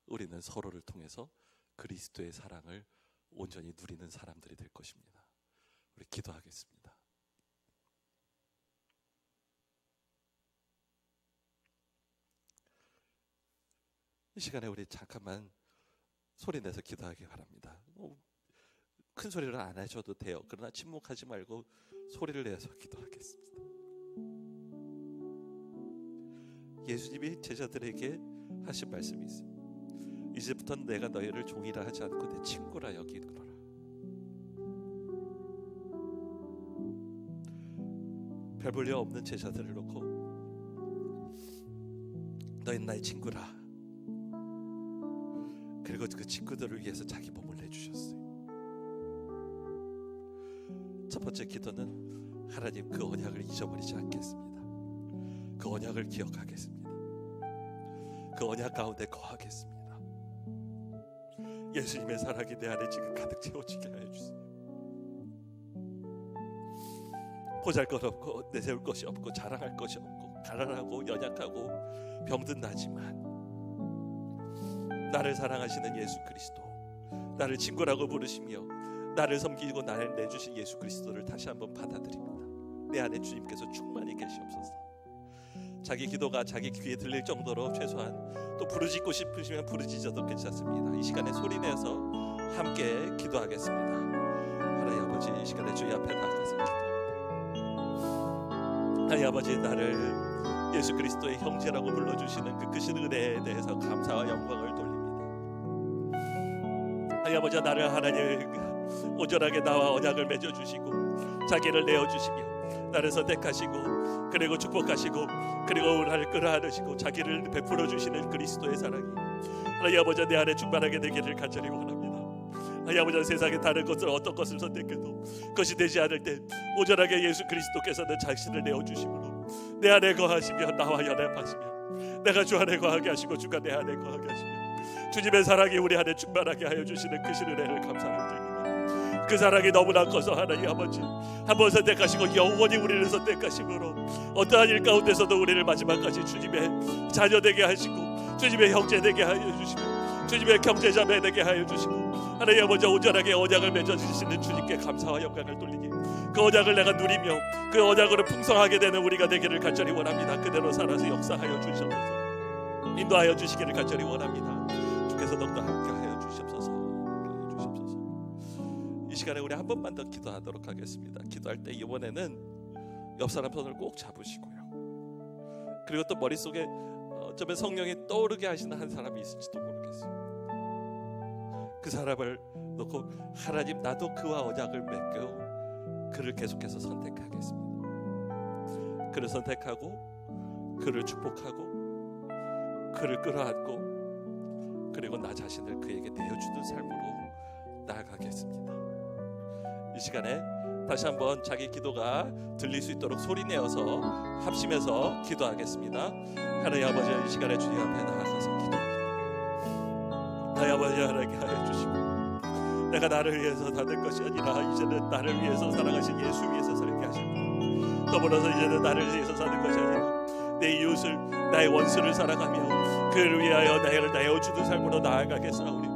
우리는 서로를 통해서 그리스도의 사랑을 온전히 누리는 사람들이 될 것입니다. 우리 기도하겠습니다. 이 시간에 우리 잠깐만 소리 내서 기도하기 바랍니다. 큰 소리를 안 하셔도 돼요. 그러나 침묵하지 말고 소리를 내서 기도하겠습니다. 예수님이 제자들에게 하신 말씀이 있어요. 이제부터는 내가 너희를 종이라 하지 않고 내 친구라 여기노라. 별 볼 일 없는 제자들을 놓고 너희는 나의 친구라. 그리고 그 친구들을 위해서 자기 몸을 내주셨어요. 첫 번째 기도는 하나님 그 언약을 잊어버리지 않겠습니다. 그 언약을 기억하겠습니다. 그 언약 가운데 거하겠습니다. 예수님의 사랑이 내 안에 지금 가득 채워지게 하여 주세요. 보잘것없고 내세울 것이 없고 자랑할 것이 없고 가난하고 연약하고 병든 나지만 나를 사랑하시는 예수 그리스도, 나를 친구라고 부르시며 나를 섬기고 나를 내주신 예수 그리스도를 다시 한번 받아들입니다. 내 안에 주님께서 충만히 계시옵소서. 자기 기도가 자기 귀에 들릴 정도로 최소한 또 부르짖고 싶으시면 부르짖어도 괜찮습니다. 이 시간에 소리내서 함께 기도하겠습니다. 하나님 아버지, 이 시간에 주님 앞에 나가서 기도합니다. 하나님 아버지, 나를 예수 그리스도의 형제라고 불러주시는 그 크신 은혜에 대해서 감사와 영광을 돌립니다. 하나님 아버지, 나를 하나님 온전하게 나와 언약을 맺어주시고 자기를 내어주시며 나를 선택하시고 그리고 축복하시고 그리고 나를 끌어안으시고 자기를 베풀어 주시는 그리스도의 사랑이 하나님 아버지 내 안에 충만하게 되기를 간절히 원합니다. 하나님 아버지, 세상에 다른 것을 어떤 것을 선택해도 그것이 되지 않을 때 온전하게 예수 그리스도께서는 자신을 내어주심으로 내 안에 거하시며 나와 연합하시며 내가 주 안에 거하게 하시고 주가 내 안에 거하게 하시며 주님의 사랑이 우리 안에 충만하게 하여 주시는 그 은혜를 감사하는 드립니다. 그 사랑이 너무나 커서 하나님 아버지 한 번 선택하시고 영원히 우리를 선택하심으로 어떠한 일 가운데서도 우리를 마지막까지 주님의 자녀 되게 하시고 주님의 형제 되게 하여 주시고 주님의 형제자매 되게 하여 주시고 하나님 아버지 온전하게 언약을 맺어주시는 주님께 감사와 영광을 돌리기 그 언약을 내가 누리며 그 언약으로 풍성하게 되는 우리가 되기를 간절히 원합니다. 그대로 살아서 역사하여 주시옵소서. 인도하여 주시기를 간절히 원합니다. 주께서 더욱더 함께하여 주시옵소서. 이 시간에 우리 한 번만 더 기도하도록 하겠습니다. 기도할 때 이번에는 옆 사람 손을 꼭 잡으시고요. 그리고 또 머릿속에 어쩌면 성령이 떠오르게 하시는 한 사람이 있을지도 모르겠어요. 그 사람을 놓고 하나님, 나도 그와 언약을 맺고 그를 계속해서 선택하겠습니다. 그를 선택하고 그를 축복하고 그를 끌어안고 그리고 나 자신을 그에게 내어주는 삶으로 나아가겠습니다. 이 시간에 다시 한번 자기 기도가 들릴 수 있도록 소리 내어서 합심해서 기도하겠습니다. 하나님 아버지, 이 시간에 주님 앞에 나아가서 기도합니다. 하나님 아버지, 하나님께 하여 주시고 내가 나를 위해서 사는 것이 아니라 이제는 나를 위해서 살아가신 예수 위해서 살게 하시고, 더불어서 이제는 나를 위해서 사는 것이 아니라 내 이웃을, 나의 원수를 사랑하며 그를 위하여 나를 내어주는 삶으로 나아가겠사오니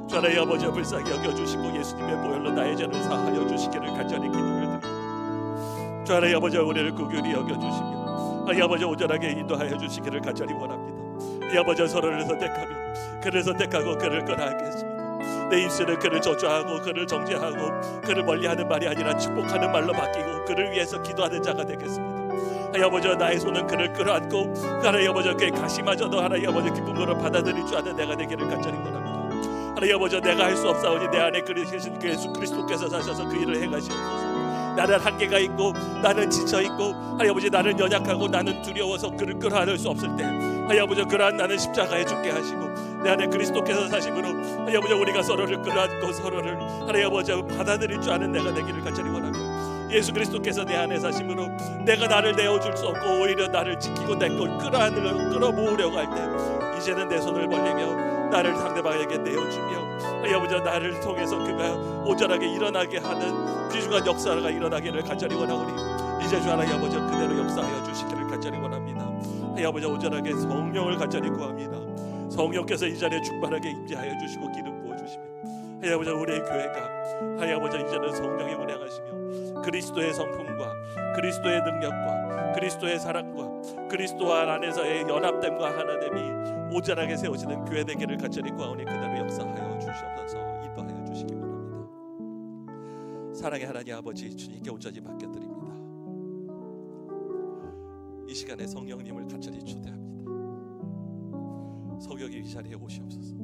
주 하나님 아버지 불쌍히 여겨주시고 예수님의 보혈로 나의 죄를 사하여 주시기를 간절히 기도를 드립니다. 주 하나님 아버지 우리를 긍휼히 여겨주시며 하나님 아버지 온전하게 인도하여 주시기를 간절히 원합니다. 이 아버지 서로를 선택하며 그를 선택하고 그를 끌어안겠습니다. 내 입술은 그를 저주하고 그를 정죄하고 그를 멀리하는 말이 아니라 축복하는 말로 바뀌고 그를 위해서 기도하는 자가 되겠습니다. 하나님 아버지 나의 손은 그를 끌어안고 하나님 아버지 그의 가시마저도 하나님 아버지 기쁨으로 받아들일 줄 아는 내가 되기를 간절히 원합니다. 하나님 아버지 내가 할 수 없사오니 내 안에 계신 그 예수 그리스도께서 사셔서 그 일을 행하시옵소서. 나는 한계가 있고 나는 지쳐있고 하나님 아버지 나는 연약하고 나는 두려워서 그를 끌어안을 수 없을 때 하나님 아버지 그러한 나는 십자가에 죽게 하시고 내 안에 그리스도께서 사심으로 하나님 아버지 우리가 서로를 끌어안고 서로를 하나님 아버지 받아들일 줄 아는 내가 되기를 간절히 원합니다. 예수 그리스도께서 내 안에 사심으로 내가 나를 내어줄 수 없고 오히려 나를 지키고 내 걸 끌어모으려고 할 때 이제는 내 손을 벌리며 나를 상대방에게 내어주며 하나님 아버지 나를 통해서 그가 온전하게 일어나게 하는 귀중한 역사가 일어나기를 간절히 원하오니 이제 주 하나님 아버지 그대로 역사하여 주시기를 간절히 원합니다. 하나님 아버지 온전하게 성령을 간절히 구합니다. 성령께서 이 자리에 충만하게 임재하여 주시고 기름 부어 주시며 하나님 아버지 우리의 교회가 하나님 아버지 이제는 성령에 운행하시며 그리스도의 성품과 그리스도의 능력과 그리스도의 사랑과 그리스도 안에서의 연합됨과 하나됨이 온전하게 세워지는 교회 되기를 간절히 구하오니 그대로 역사하여 주시옵소서. 인도하여 주시기 바랍니다. 사랑의 하나님 아버지 주님께 온전히 맡겨드립니다. 이 시간에 성령님을 간절히 초대합니다. 성령이 이 자리에 오시옵소서.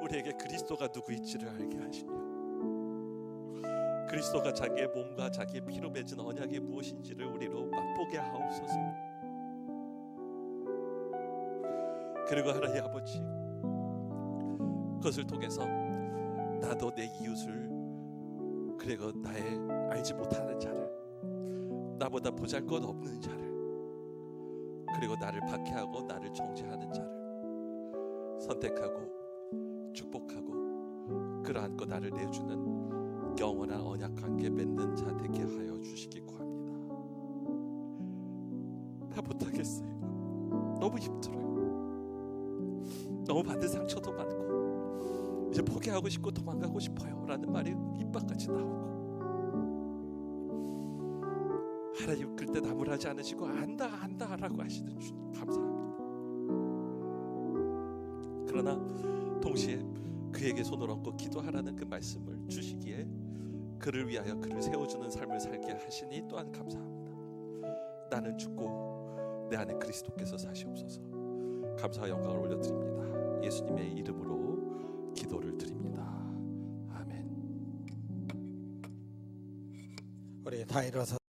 우리에게 그리스도가 누구인지를 알게 하시며 그리스도가 자기의 몸과 자기의 피로 맺은 언약이 무엇인지를 우리로 맛보게 하옵소서. 그리고 하나님 아버지 그것을 통해서 나도 내 이웃을 그리고 나의 알지 못하는 자를 나보다 보잘것없는 자를 그리고 나를 박해하고 나를 정죄하는 자를 선택하고 축복하고 끌어안고 나를 내주는 영원한 언약 관계 맺는 자 되게 하여 주시기 구합니다. 다 못하겠어요. 너무 힘들어요. 너무 받은 상처도 많고 이제 포기하고 싶고 도망가고 싶어요 라는 말이 입 밖까지 나오고 하나님 그때 나무라지 않으시고 안다 라고 하시는 주님 감사합니다. 그러나 동시에 그에게 손을 얹고 기도하라는 그 말씀을 주시기에 그를 위하여 그를 세워주는 삶을 살게 하시니 또한 감사합니다. 나는 죽고 내 안에 그리스도께서 사시옵소서. 감사와 영광을 올려드립니다. 예수님의 이름으로 기도를 드립니다. 아멘. 우리 다 일어서